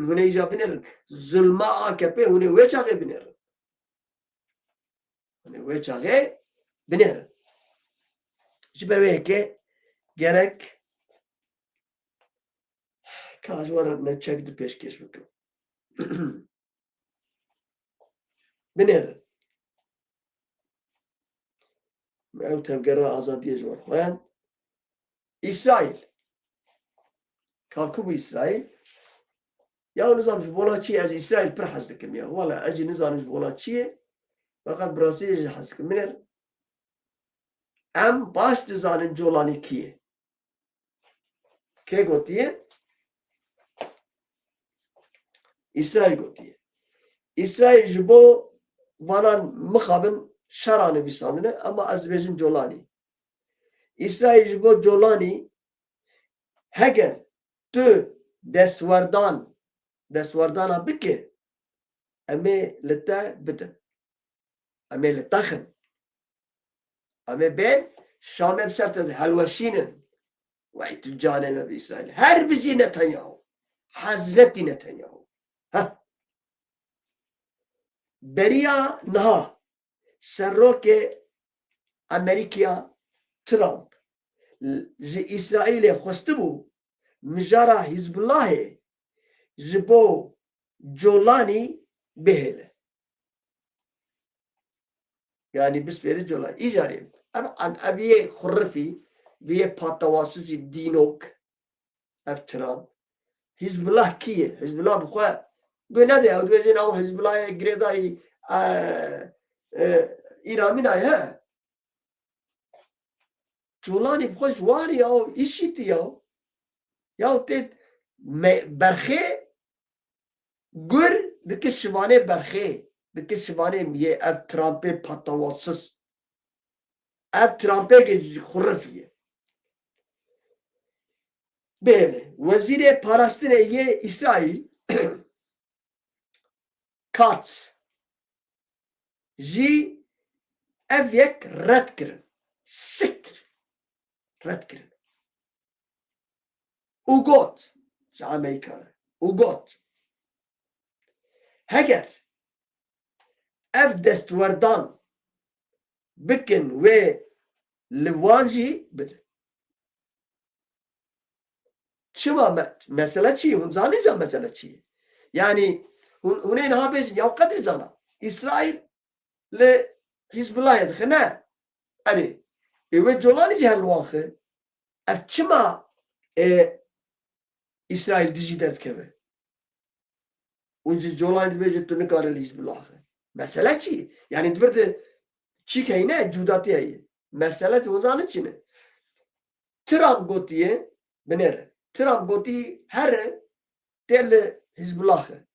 hûn ê îja binêrin zulma AKP hûn ê wê çaxê binêrin hûn ê wê çaxê binêrin ji ber wê yekê gerek kajwara me çek di pêşkêş bikim binêrin ew tevgera azadiyê ji wer xweyan İsrail kalkû İsrail ya nizam ji bola çi ez İsrail pir hez dikim ya wala ez jî nizanim ji bola çi ye feqet bi rastiyê jî hez dikim binêrin em baş dizanin colanî kî ye kê gotiye İsrail gotiye İsrail ji bo vanan mixabin şeranê bîsandine ama ez dibêjim colanî İsrail ji bo colanî heger tu destwerdana bike em ê li te bidin em ê li te xin em ê bên şamê bi ser te helweşînin wey tu canê me bi İsrail her bijî Netanyahu Hazretî Netanyahu بریا نها سروک امریکا ترامپ جی اسرائیل خواسته بو مجارا حزب الله جبو جولانی بهله yani biz veri جولانی ایجاری ام ابیه خرفی ویه پاتواسیزی دینوک اف ترامپ حزب الله کیه حزب الله بخواه گوی نده او دویجین او حزب الله گریدای ایرانی نای ها جولانی بخوش واری او ایشیتی یا تید برخه گر دکه شوانه برخه دکه شوانه میه اف ترامپ پاتواسیز اف ترامپ که خرفیه بله وزیر پاراستن یه اسرائیل کاتس جی ev yek red kirin. Siktir. Red kirin. U got. Za Amerikanı. U got. Heger ev destverdan bikin ve livanji bidin. Çıma mesele çiğ. Hun zanlayacağım mesele çiğ. Yani huneyn habez ya kadri zana. İsrail le Hizbullah yedkhine. Yani ve Jolani cihel vakı. Ev çıma İsrail dizi dert keve. Unci Jolani dibece tu nikarel Hizbullah'ı. Mesele çiğ. Yani dverde çiğ kayne cudati ayı. Mesele tu zanı çiğne. Trump gotiye benere. Trump goti her tel Hizbullah'ı.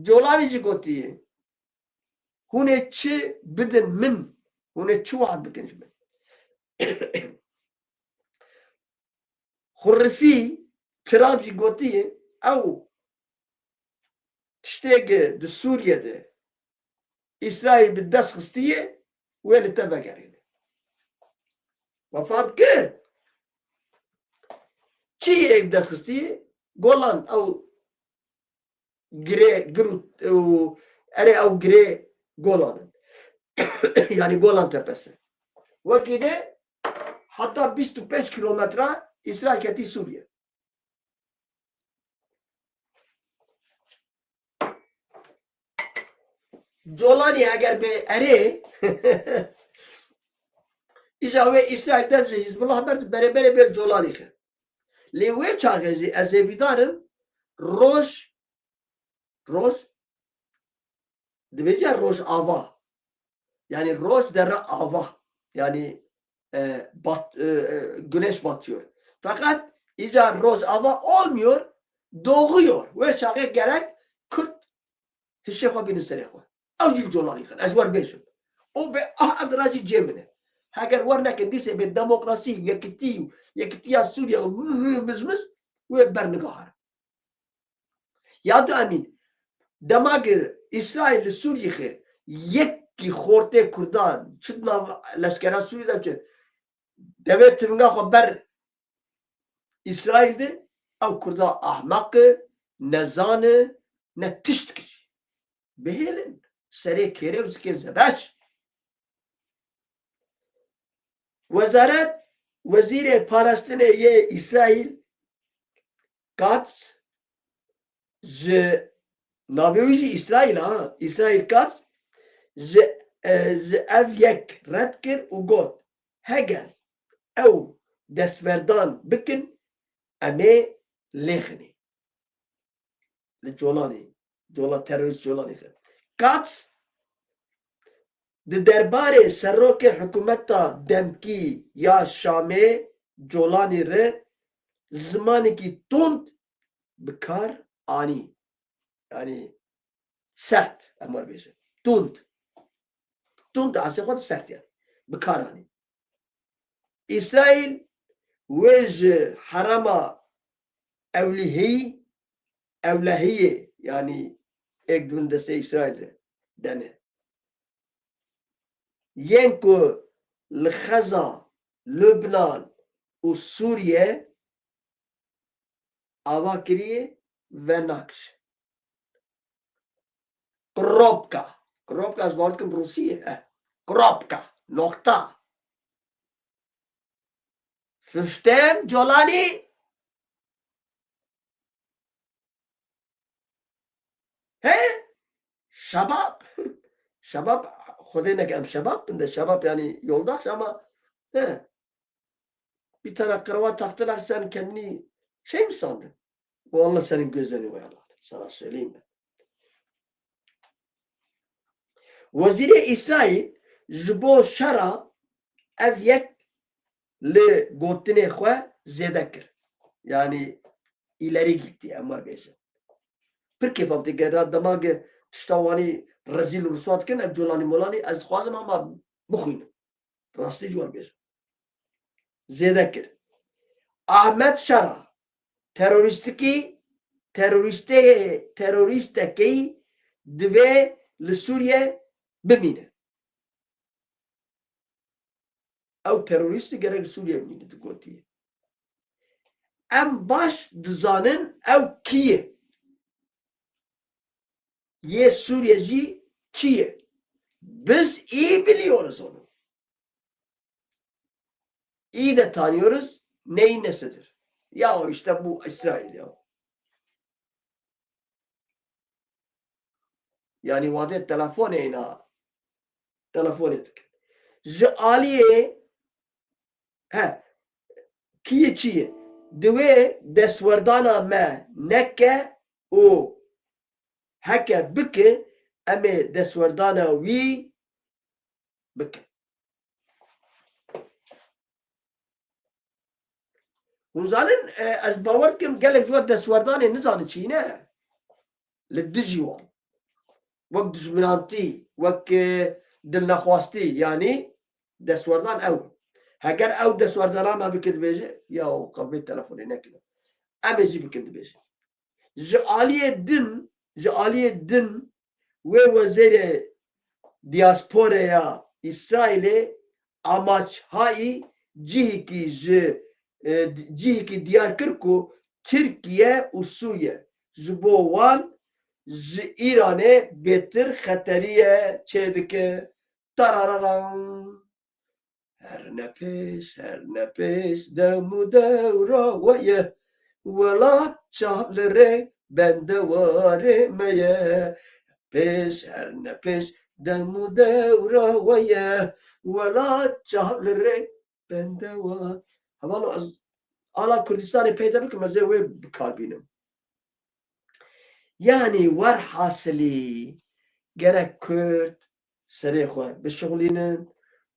Jolani ci gotiye hune çi bidin min hune çi vaad bikinj min. Khurfi Trump ci gotiye ev tişteki de Suriye'de İsrail bir dest kıstiye ve li tebe gerine. Ve fahm kir çi ek dest kıstiye Golan ev gire girut ev gire Golan'ın. Yani Golan tepesi. Vakide hatta 25 kilometre İsrail keti Suriye. Jolani eğer bir ere İcave İsrail demse Hizbullah beraber bir Jolani ki. Lewe çağızı ezevidarım Roj dibece Roj ava. Yani Roj derre ava. Yani güneş batıyor. Fakat ica Roj ava olmuyor, doğuyor. Ve çağı gerek Kürt hişşeha binin serekha. Avcil Jolani khan. Ezvar beşim. O be adraji cemine. Eğer varnak dise bir demokrasi yekitiya Suriye mızmız ve bernigahar. Ya da amin. Demag İsrail Suriye yekki khorte Kurdan çıtna leşkera Suriye'de ki devlet timga haber İsrail'de ev Kurda ahmakı nezanı ne tiştkici. Behelin seri kerev zikir zebaş. Vezaret Vezir Palestine ye İsrail Katz z Nabiyoji İsrail ha İsrail Katz z ev yek redkir u got heger ev destverdan bikin ame lehni Jolani terörist Jolani Katz di derbarê serokê hikûmeta demkî ya Şamê Colanî re zimanekî tund bi kar anî. Yani sert em warbêjin. Tund. Tund asê xwe sert yani. Bi kar anî. İsrail wê ji herema Ewlehiyê yani ek dibin destê İsrailê dene. Yen ku li Xeza, Lübnan û Suriye ava kiriye ve nakş. قروبکا قروبکا از بارد کم روسیه قروبکا نقطه ففتم جولانی he şabap خدای نگم شباب بنده شباب yani yoldaş ama bir tane kravat taktılar sen kendini şey mi sandın? Vallahi senin gözlerini koyarlar. Sana söyleyeyim ben. Vezir-i İsrail jibo şara ev yek li gotine xwe zêde kir. Yani ileri gitti ama bêje. Pir kêfam tê gera demagê tişta wanî rezîl û riswat kin ev colanî molanî ez dixwazim ama bixwînim. Rastî ji wan bêjim. Zêde kir. Ahmet Şara teröristekî divê li Sûriye bimîne. Ew terorîstî gerek li Sûriye bimîne digotiye. Em baş dizanin ew kî ye? Yê Sûriye jî çi ye? Biz iyi biliyoruz onu. İyi de tanıyoruz. Neyin nesidir? Ya işte bu İsrail ya. Yani vade telefon eyna. Telefon ettik. Ji aliye kiye çiye? Divê destwerdana me neke û heke bike em ê destwerdana wî bikin. Hûn zanin ez bawer dikim gelek ji we destwerdanê nizanin çi ne? Li dijî wan. Wek dijminantî, wek dilnexwastî yani destwerdan ew. Heger ew destwerdana me bike dibêje ya qebê telefonê nekiriye. Em ê jî bikin dibêje. Ji aliyê din wê wezîrê diasporeya İsrailê amaçhayî cihekî diyar kir ku Tirkiye û Sûriye ji bo wan ji Îranê bêtir xeteriye çê dike. Tarararan. Her nefes demu devra we ye welat çavlere bende varê me ye. Her nefes demu devra we ye welat çavlere bende var. Havalı az ala Kurdistanê peyda bikim ez ê wê bikarbînim. Yaniwer hasilî gerek Kurd serê xwe bişixulînin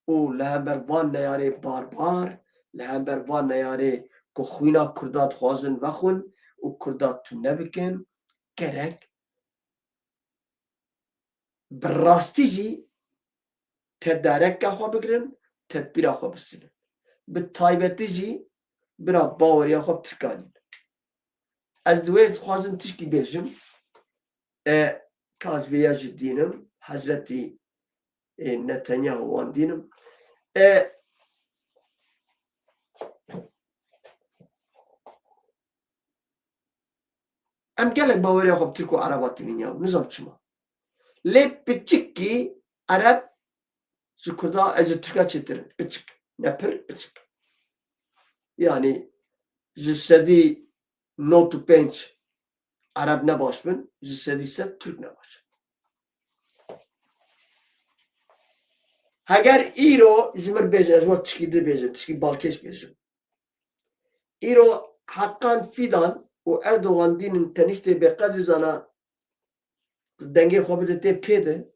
û li hember van neyarê barbar, li hember van neyarê ku xwîna Kurda dixwazin vexwin û Kurda tune nebikin, gerek bi rastî jî tedareka xwe bigirin, tedbîra xwe bistînin. Bi taybetî jî bira baweriya xwe bitirkanîn. Ez divê dixwazim tişkî bêjim ka ez vê ya jî dînim, Hezretî Netanyahu wan dînim. Em gelek baweriya xwe bi Tirk û Ereba tînin ya nizam çima. Lê piçikî Ereb ji Kurda ji Tirka çêtir piçik. Ne pir piçik. Yani ji sedî not û pênc Ereb ne baş bin, ji sedî sed Türk ne baş. Heger îro ji min bêjin ez we tişkî dibêjim, tişkî balkêş bêjim. Îro Hakan Fidan û Erdogan dînin tenîştê bêqedrî zana dengê xwe bide tê pê de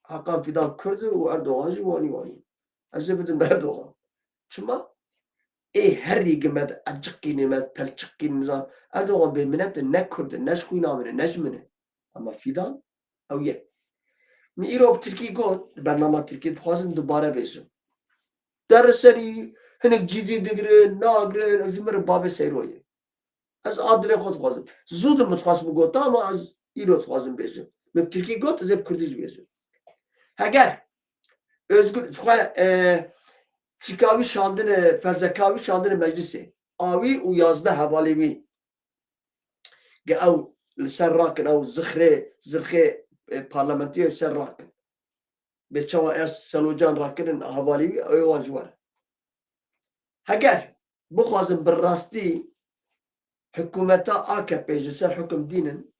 Hakan Fidan Kurd û Erdogan jî wanî. Ez ê bidim Erdogan. Çima? Her rîgime de eciqînê me pelçiqîn nizam. Erdogan bê minet de ne Kurd ne ji xwîna min e ne ji min e. Ama Fidan ew ye. Min îro bi Tirkî got li bernama Tirkî dixwazim dubare bêjim. Derserî hinek cidî digirin, nagirin, ez ji min re bavê seyroyê. Ez a dilê xwe dixwazim. Zû din min dixwast bigota ama ez îro dixwazim bêjim. Min bi Tirkî got ez ê bi Kurdî jî bêjim. Heger özgür xwe çîkavî şandine, felzekavî şandine meclisê. Awî û yazde hevalê wî. Ge ew li ser rakin ew zirxê parlamentoya ser rakin. Beçava es Selocan rakinin havali oyvan var. Heger bu xazın bir rastî hükümete AKP ji ser hüküm dinin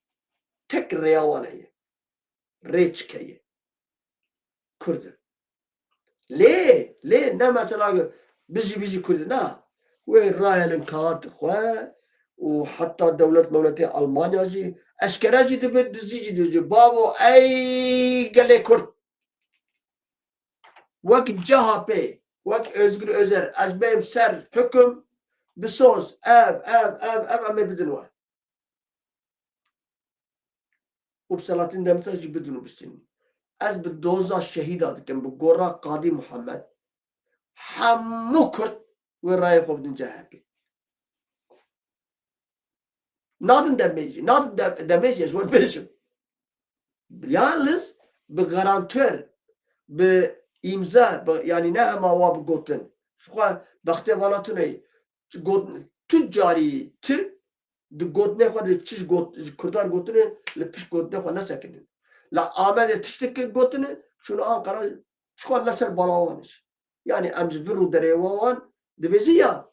tek reyavaneye. Reçkeye. Kurd. Lê ne mesela bizi Kurd na. Ve rayelin kağıt xwe û hatta devleti Almanya jî eşkere jî dibe dizî jî dibe babo ey gelê Kurd. Wek CHP, wek Özgür Özer ez benim ser hüküm bisoz ev me bidin wa. û bi Selahattin Demirtaş jî bidin û bistin. Ez bi doza şehîda dikim bi gora Kadî Muhammed hemû Kurd ve rayê xwe bidin CHP. Nadin demêjî ez we bêjim. Yalnız bi garantör bi imza yani ne hema wa bi gotin. Şuxa bextê vala tunê tu carî Türk di gotine xwe de çiş Kurdar gotine li piş gotine xwe nesekinin. La Amedê tiştekî gotine şunu Ankara şuxa neser balawan iş. Yani em ji vir û derê wan dibêjî ya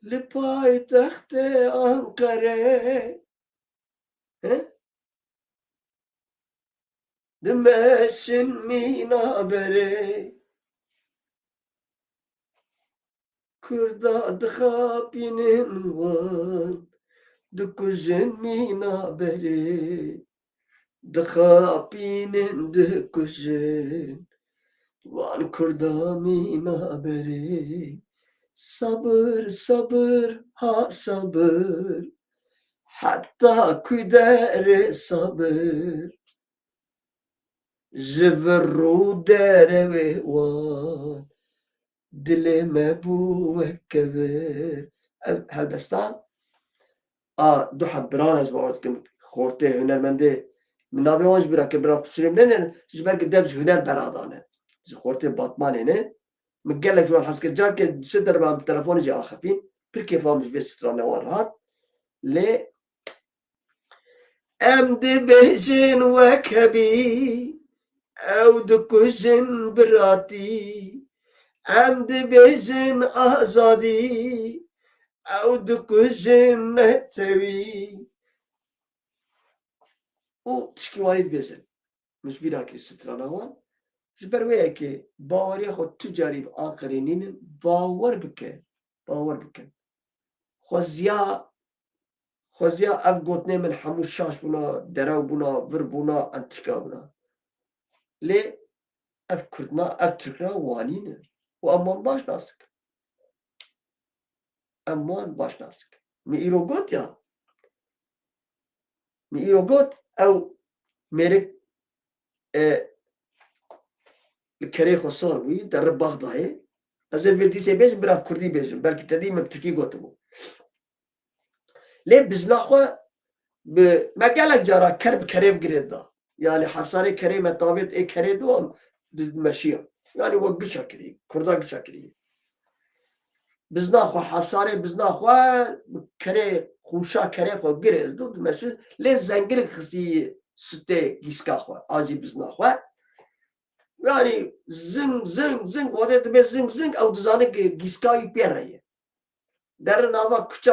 li paytextê Ankarê di meşin mînaberê Kurda dixapînin wan dikujin mînaberê dixapînin dikujin wan Kurda mînaberê sabır sabır ha sabır hatta ku derê sabır ji vir û derewê wan dilê me bû wek kevir. Ev helbestan a du hebran ez bawer dikim xortê hunermendê min navê wan ji bira ke bira Xusrê ne ji ber ku dev ji huner beradane. Ji xortê Batmanê ne min gelek wan hez kir carke du derve bi telefonê jî axivîn pir kêfam ji vê strana wan hat. Lê em dibêjin wek hebî ew dikujin biratî em dibêjin azadî ew dikujin netewî û tişkî wanî dibêjin min ji bîrakê strana wan ji ber wê yekê baweriya xwe tu carî bi Ankarê nînin bawer bike xweziya ev gotinê min hemû şaş bûna derew bûna vir bûna entrîka bûna lê ev Kurdna ev Tirkna wanî ne û em wan baş nas dikin. Em wan baş nas dikin. Min îro got ya ew mêrik li kerê xwe sar bûyî derri Bexdayê ez ê vê dîsê bêjim bira Kurdî bêjim belkî te dî min Tirkî gotibû. Lê bizna xwe me gelek cara ker bi kerêv girê da yani hefsarê kerê me tavêt ê kerê do meşiya yani we gişa kirî Kurda gişa kirî. Bizna xwe hefsarê bizna xwe kerê xûşa kerê xwe girê du dimeşî lê zengilek xistî stê gîska xwe acî bizna xwe yani zing odê dibe zing ew dizane gîskayî pê re ye. Derin ava kuça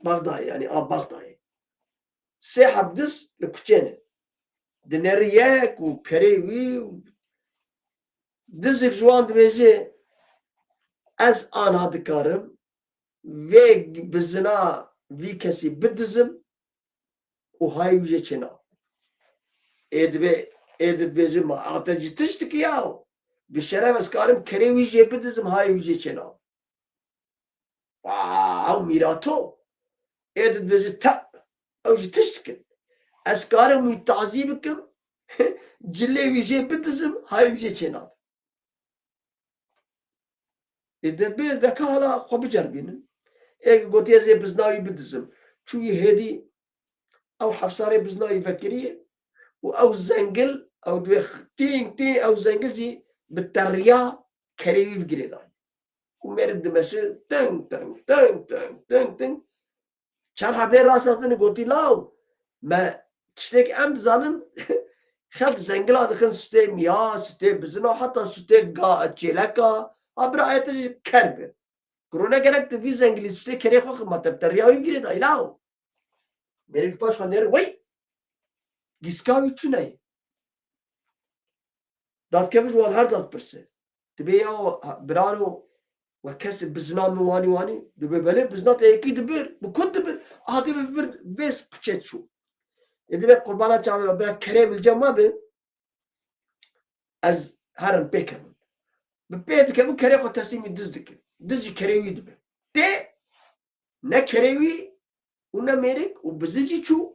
Bexdayê yani a Bexdayê sê hebdis li kuçê ne di nerî yek û kerê wî dizik ji wan dibêje ez aniha dikarim vê bizina vî kesî bidizim û hayê wî jê çêna ê dibêjim ma te jî tiştekî ya bi şeref ez karim kerê wî jê bidizim hayê wî jê çêna ew mîrato ê dibêje te ew jî tiştikin ez karim wî tazî bikim cilê wî jê bidizim hayê wî jê çêna dibê veka hala xwe biceribînin ê gotiye ez ê bizna wî bidizim çûyî hêdî ew hefsarê bizna wî vekiriye û ew zengil ew dibê tîng ew zengil jî bi teriya kerê wî bigirê dayê û mêrik dimeşi ting çar hebê rast hatinê gotî law me tiştek em zanın خلق زنگل دخن سته میا سته بزنا حتی سته چیلکا ابر آیت کربه کرونا گرفت وی زنگلی سته کری خو خدمت تریاوی گیره دایلاو میری پاش خنیر وای گیسکاوی تو نه داد که بزوان هر داد پرسه دبی یا برانو و کس بزنا وانی دبی بله بزنا تیکی دبیر بکن دبیر آدی ببر بیس کچت شو دبی قربانا چاوی و بیا کری بلجم ما به از هرن بکم بپید که bu kere xo teslimî diz dike. Diz jî kerewî dibe. Tê ne kerewî û ne mêrik û bizi jî çû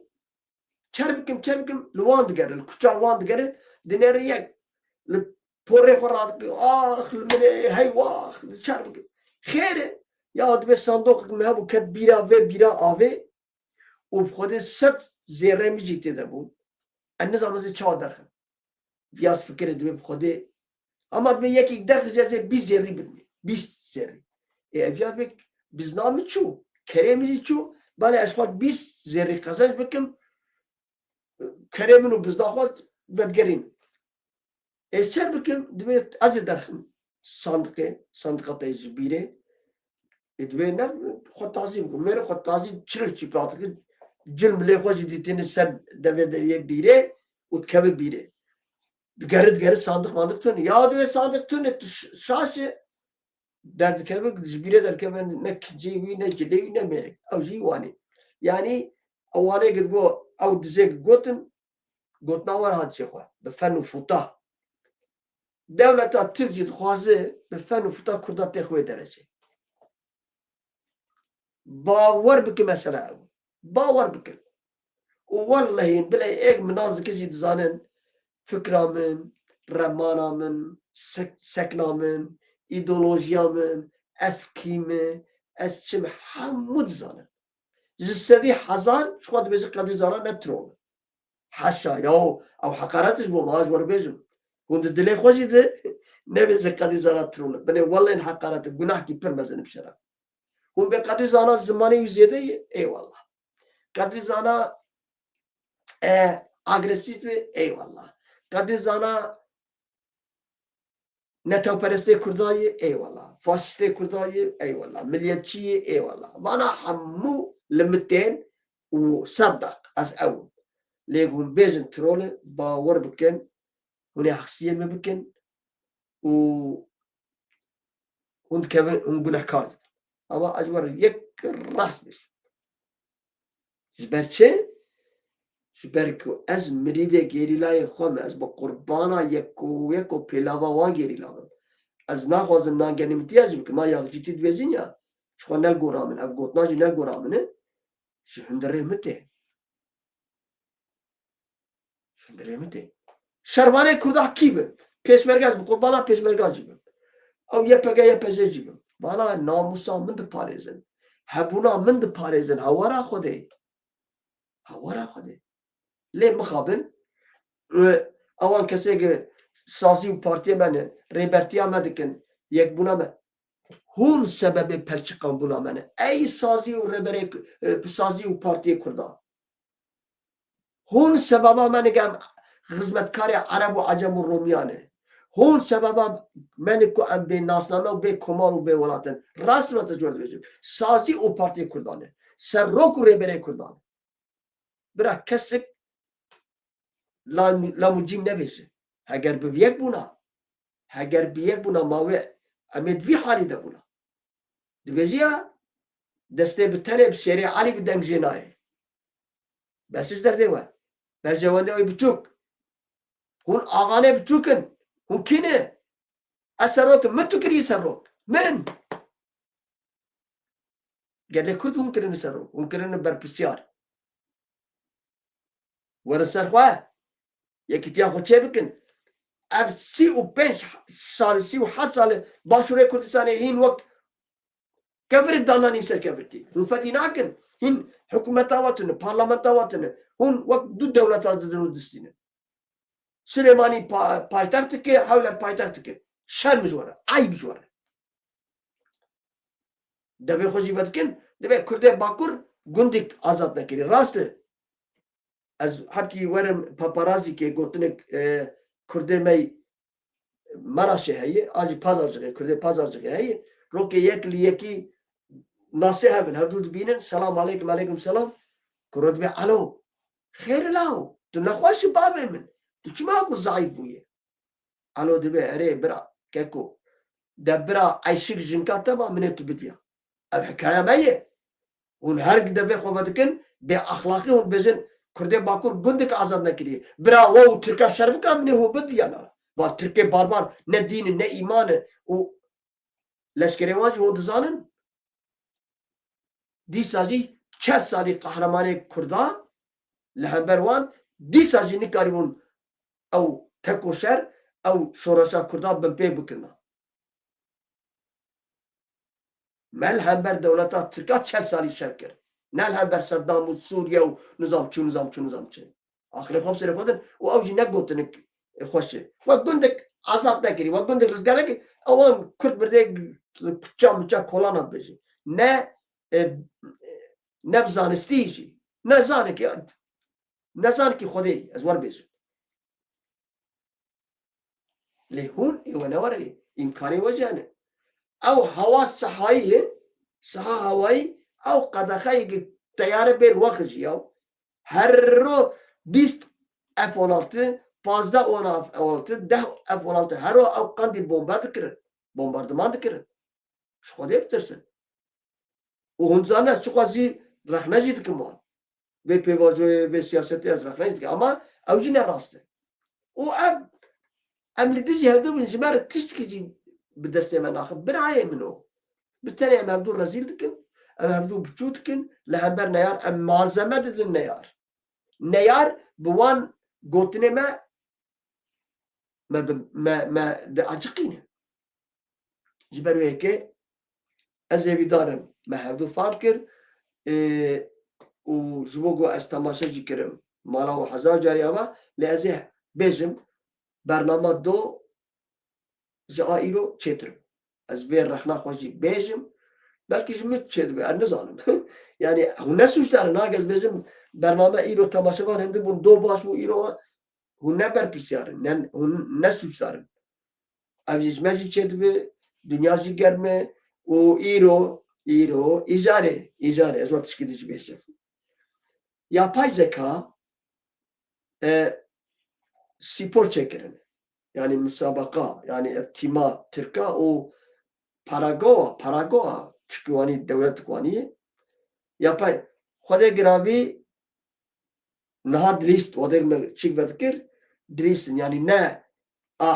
çer bikim li wan digere, li kuça wan digere dinêre yek li porê xwe radike ax li min hey wax li çer bikim. Xêr e ya dibe sandokek me hebû ket bîra vê bîra avê û bi Xwedê sed zêre min jî tê de bûn. Em nizanim ez ê çawa derxim. Viyas fikirê dibe bi Xwedê ama ben yekik derxiceze biz zerri bilmi. Biz zerri. Eviyat bek biz namı çu. Keremizi çu. Bale eşfak biz zerri kazanç bekim. Kereminu biz dağız vedgerin. Eşçer bekim dibe az derxim. Sandıkata izbire. Dibe ne xotazi bekim. Mere xotazi çırıl çıplatık. Cilm lehvaci ditini sen devederiye bire. Utkebe bire. Geri sandık tün. Ya diyor sandık tün şaşı derdi ki bire der ki ben ne civi ne cilevi ne merek. Av jivani. Yani avane gitgo av dize gotun gotna var had şey var. Be fen futa. Devleta Türkiye xwazı be fen futa kurda texwe derece. Bawer bike mesela. Bawer bike. Vallahi bile ek münazık jî dizanin fikra min, remana min, sekna min, ideolojiya min, ez kîme, ez çim hemû dizanim. Ji sedî hezar ji xwe dibêje qedî zana ne tirol. Heşa ya ew heqaret ji bo ma ji werbêjim. Hûn di dilê xwe jî de nebêje qedî zana tirol. Binê wellên heqaret gunahkî pir mezin bi şeref. Hûn bê qedî zana zimanê wî zêde ye eyvallah. Qedî zana agresîf e eyvallah. Qedî zana netewperestê Kurdayê eyvallah. Faşîstê Kurdayê eyvallah. Milliyetçiyê eyvallah. Vana hemû li mitên û seddaq ez ew lê hûn bêjin tirole bawer bikin hûn ê heqsiyê me bikin û hûn dikevin hûn gunehkar dikin. Ama ez war yek rast bêjim. Ji ber çi? Ji ber ku ez mirîdê gerîlayê xwe me ez bi qurbana yek û pêlava wan gerîla bim. Ez naxwazim nangenîmîtiya jî bikim. Ma yaxcîtî dibêjin ya ji xwe negora min. Ev gotina jî negora min e ji hundirê min tê. Ji hundirê min tê. Şervanê Kurda kî bim? Pêşmerge bi qurbana pêşmerga jî bim. Ew YPG YPJ jî bim. Bana namusa min diparêzin. Hebûna min diparêzin. Hewera Xwedê. Hewera Xwedê. Lê mixabin ewan kesek sazî û partiyê me ne rêbertiya me dikin yekbûna me hûn sebebê pelçiqan bûna me ne ey sazî û rêberê sazî û partiyê Kurda hûn sebeba me nigem xizmetkarê Ereb û Acem û Romiyan e hûn sebeba me ne ku em bê nasname û bê komal û bê welatin rast rûnete ji we dibêjim sazî û partiyê Kurdan e serrok û rêberê Kurdan e bira kesik lamûcîm nebêje heger bi yek bûna heger bi yek bûna mawê em ê di vî halî de bûna dibêjiya destê bi tenê bi şêrê Elî bi deng jê nayê bes ji derdê we berjewendê wê biçûk hûn axanê biçûkin hûn kî ne ez serrokim min tu kirî serrok min gelê Kurd hûn kirine serrok hûn kirine berpirsiyar werin ser xwe yekîtiya xwe çê bikin ev 35 salî 37 salî Başûrê Kurdistanê hîn wek kevirik dananî ser kevirkî hûn fetî nakin hîn hikûmeta we tune parlamenta we tune hûn wek du dewleta didin û distînin Süleymanî paytext dike Hewler paytext dike şerm ji we re eyb ji we re devê xwe jî vedikin divê Kurdê Bakur gundîk azad nekirî rast e از حبکی ورم پاپارازی که گوتنک کرده می مناشه هایی آجی پازارجه کرده پازارجه هایی رو که یکی ناسه هبن هدود بینن سلام علیکم علیکم سلام کرد به الو خیر لاو تو نخواشی بابه من تو چی ما کو ضعیف بویه الو دبه اره برا كاكو دبرا عيشك جنكاتا ما من تبديا الحكايه مايه ونهرق دبي خوفتكن باخلاقي وبزن كردي باكور قندك ازاد نكري برا و تركا شربك من هو بدي انا با تركي باربار نا دين نا ايمان و لشكري واج هو دزانن دي ساجي 4 سالي قهرماني كردان لهبروان دي ساجي نكاريون او تكو شر او شورشا كردان بمبي بكنا مل همبر دولتا ترکا 40 سالی شر کرد نل همبر صدام و سوریه و نظام چه آخر خوب سر خودن و اوجی نگوتن خوشه و گندک عذاب نکری و گندک رزگاره که اوان کرد برده پچا کلانات بشی نه بزانستیجی نزانه که خودی از ور بیشی لیهون ایوه نوره امکانی وجهنه او هوا صحاییه صحا هوایی او قدخه تیاره بیر وخشی او هر رو 20 F-16 15 F-16 10 F-16 هر رو او قندی بمباردمان دکرن شخوده بترسن و هنزانه از چقوازی رخنه جید کمان به پیواجوی به سیاستی از رخنه جید اما او جی نراسته و املی دیجی هدو بنجمار تشت که جی بدسته من آخر برعاية منه بالتالي أم هبدو رزيل دكن أم هبدو بتشوتكن لهبر نيار أم معظمة دل نيار بوان قوتني ما دا عجقينه جبرو هيك أزي دارم ما هبدو فاركر و جبوغو استماشا جي كرم مالا و حزار جاري أبا لأزي بيجم برنامه دو زائرو چترم از بیر رخنا خوشی بیشم بلکه جمعت چه دبی نزانم yani هون نسوش داره ناگز بیشم برنامه ایرو تماشاوان هنده بون دو باش و ایرو هون نبر پیسیارن هون نسوش دارن اوزیج مجی چه دبی دنیا جی گرمه و ایرو ایجاره از وقت شکیدیج بیشم yapay zeka spor çekirin yani müsabaka yani tima Türkiye o Paragoa Türkiye devlet Türkiye yapay خود گرامی نهاد لیست و در چیک بدکر دلیستن یعنی نه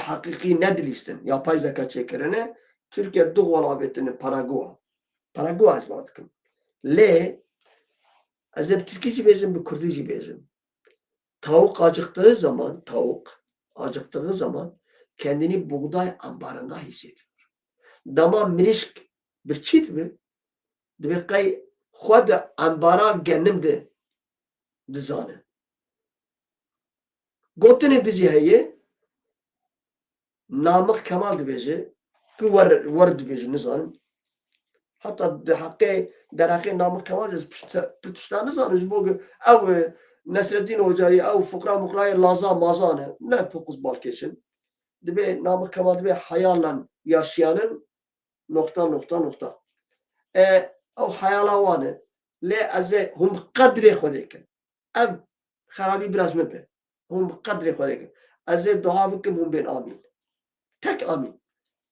حقیقی نه دلیستن یا پای زکات چکرنه Türkiye دو غلابتن Paragoa از بعد کن لی از Türkçe bezim bu Kürtçe bezim tavuk acıktığı zaman kendini buğday ambarında hissediyor. Dama minişk bir çit mi? Dibekay خود ambara gennim de dizane. Gotini dizi heye namık kemal dibeci ki var dibeci nizan. Hatta در حقی namık kemal piştanı zanı bu ev Nesreddin Hoca'yı ev fukra mukrayı mazanı ne pokuz balkeşin. Dibe namık kemal dibe hayallan yaşayanın nokta. او حیالوانه لی از هم قدر خودی کن اب خرابی براز مبه هم قدر خودی کن از دعا بکن هم بین آمین تک آمین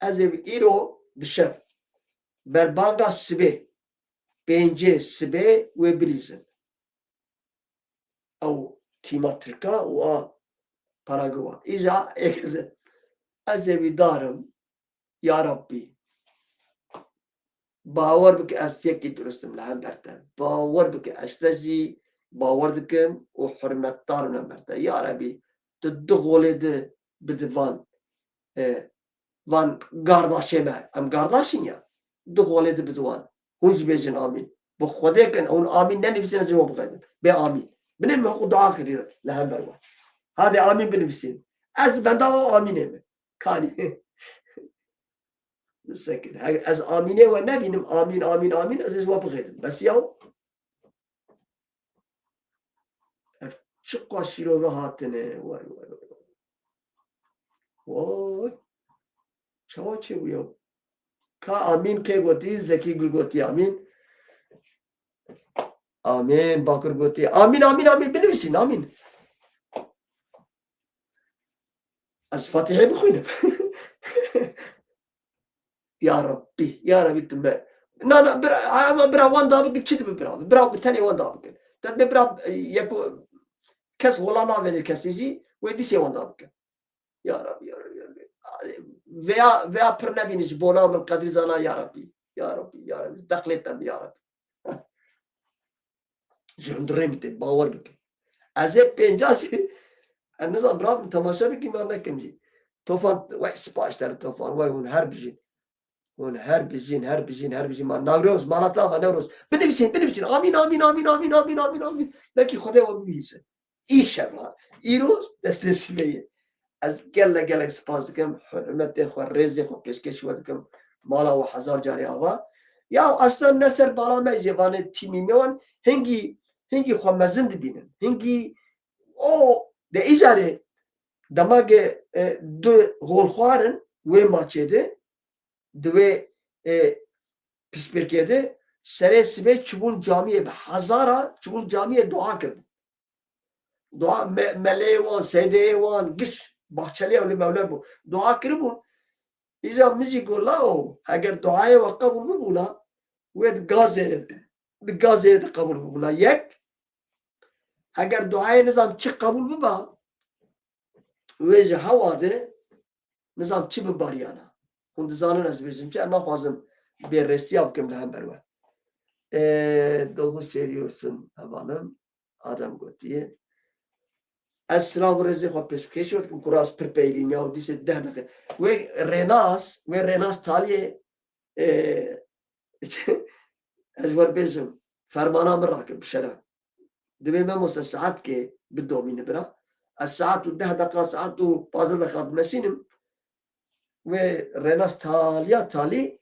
از ایرو بشف بربانگا سبه بینجه سبه و بریزن او تیما ترکا و پاراگوا ایجا اکزه از دارم یا ربی باور بك أسيكي درستم لهم برتا باور بك أشتجي باور دكم وحرمت دارنا برتا يا ربي تدخولي ده بدفان وان قارداشيما أم قارداشين يا دخولي ده بدوان هونج بيجن آمين بخودي كن هون آمين نني بسنا زي ما بخدم بي آمين بنم هو دعاء خير لهم بروا هذا آمين بنفسين أز بندا آمين كاني سكر از آمینه و نبینم آمین از از وابغیدم بس یا Çıkka şirove hatine. Vay. Vay. Çava çe bu ya. Ka amin ke goti, Zeki Gül goti amin. Amin, Bakır goti. Amin. Bilir misin? Amin. Az Fatiha'yı bıkıyım. Ya Rabbi tümme. Ama bira wan da bir çit bira. Bira bir tane wan da bir. Tad be bira yeko kes wala naveni kesici ve dise wan da bir. Ya Rabbi. Veya pırneviniz bona min kadri zana ya Rabbi. Dakletten ya Rabbi. Jundremte bavar bike. Az hep pencaşı. Nizam bira tamaşa bikim anakemci. Tofan ve siparişler tofan ve hun her bir Hun her bizim Navroz, Malatya, Navroz. Benimsin. Amin. Belki Xuda o bilirse. İnşallah. İroz destesi beyi. Az gelek spas dikim. Hürmeti xo, rezi xo, peşkeş dikim. Mala ve hazar cari hava. Ya aslan neser balame jevane timimi wan hengi xo mezin dibinin. Hengi o de icare damage de golxarın ve maçede Dve pispirkede seresime çubul camiye hazara çubul camiye dua kırdı. Dua meleğe van, sedeye van, giş bahçeliye öyle mevler bu. Dua kırdı. İza müzik ola o. Eğer duaya ve kabul mu bula ve gazeye de kabul mu bula. Yek eğer duaya nizam çık kabul mu ba ve havade nizam çıbı bariyana. Hun dizanın az bizim ki naxwazim bir resti yapkım lehem berve. Doğru söylüyorsun havalım. Adam gotiye. Esra rezi xo peşkeş yotkum kuras perpeylin ya dise 10 dakika. Ve renas taliye ez var bezim. Fermana mı rakip şeref. Dve memosa saat ke bidomine bira. Saat 10 dakika saat 15 dakika meşinim. Ve renas tali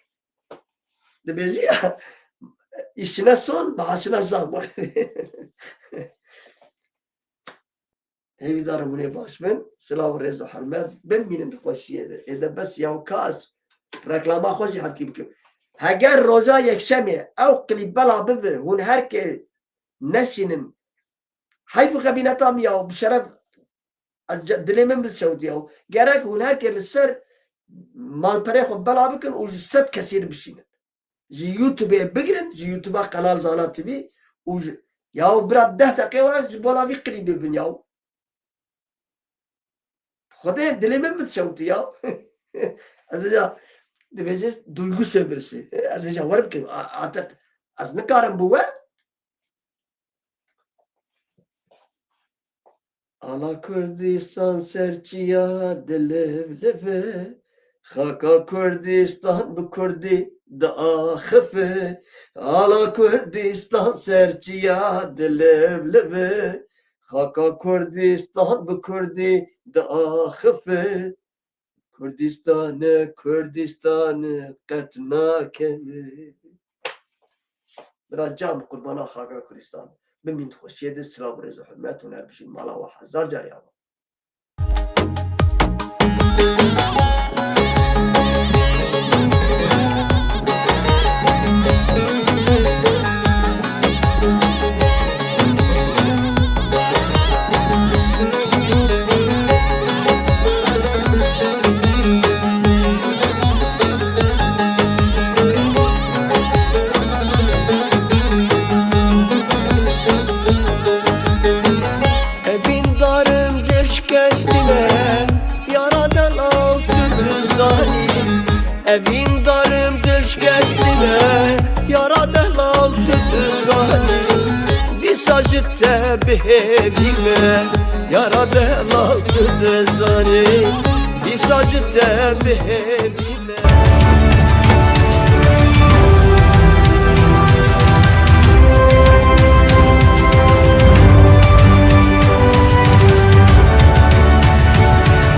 de beziya işine son maaşına zam var. Evidarım bunu başmen sılav rezo hürmet ben minin hoşiyede ede bes ya kas reklama hoş hakim ki eğer roza yekşemi ev klibala bibe hun herke nesinin hayfı kabinetam ya bişeref dilemin biz şevdi ya gerek hun herke lisser malpere خو بلا بکن و صد کثیر بشینن جی یوتیوب بگیرن جی یوتیوب قنال زانا تیوی و یا برات 10 دقیقه و بالا وی قریب ببین یا خدا دلمم بتشوتی یا از جا دیویجس duygu sömürüsü az جا varım ki artık az ne karım bu ve Ala Kurdistan serçiya delevleve Xaka Kurdistan bu Kurdi da xıfı Ala Kurdistan serçiya delevleve Xaka Kurdistan bu Kurdi da xıfı Kurdistan'ı qetna kemi Biraz cam kurbana Xaka Kurdistan بمين تخشيد السلام رزق حمات ونربشين مالا وحزار جاريابا Evin darım dış geçtine Yaradan altı zalim Disajı tebihime Yaradan altı zalim Disajı tebihime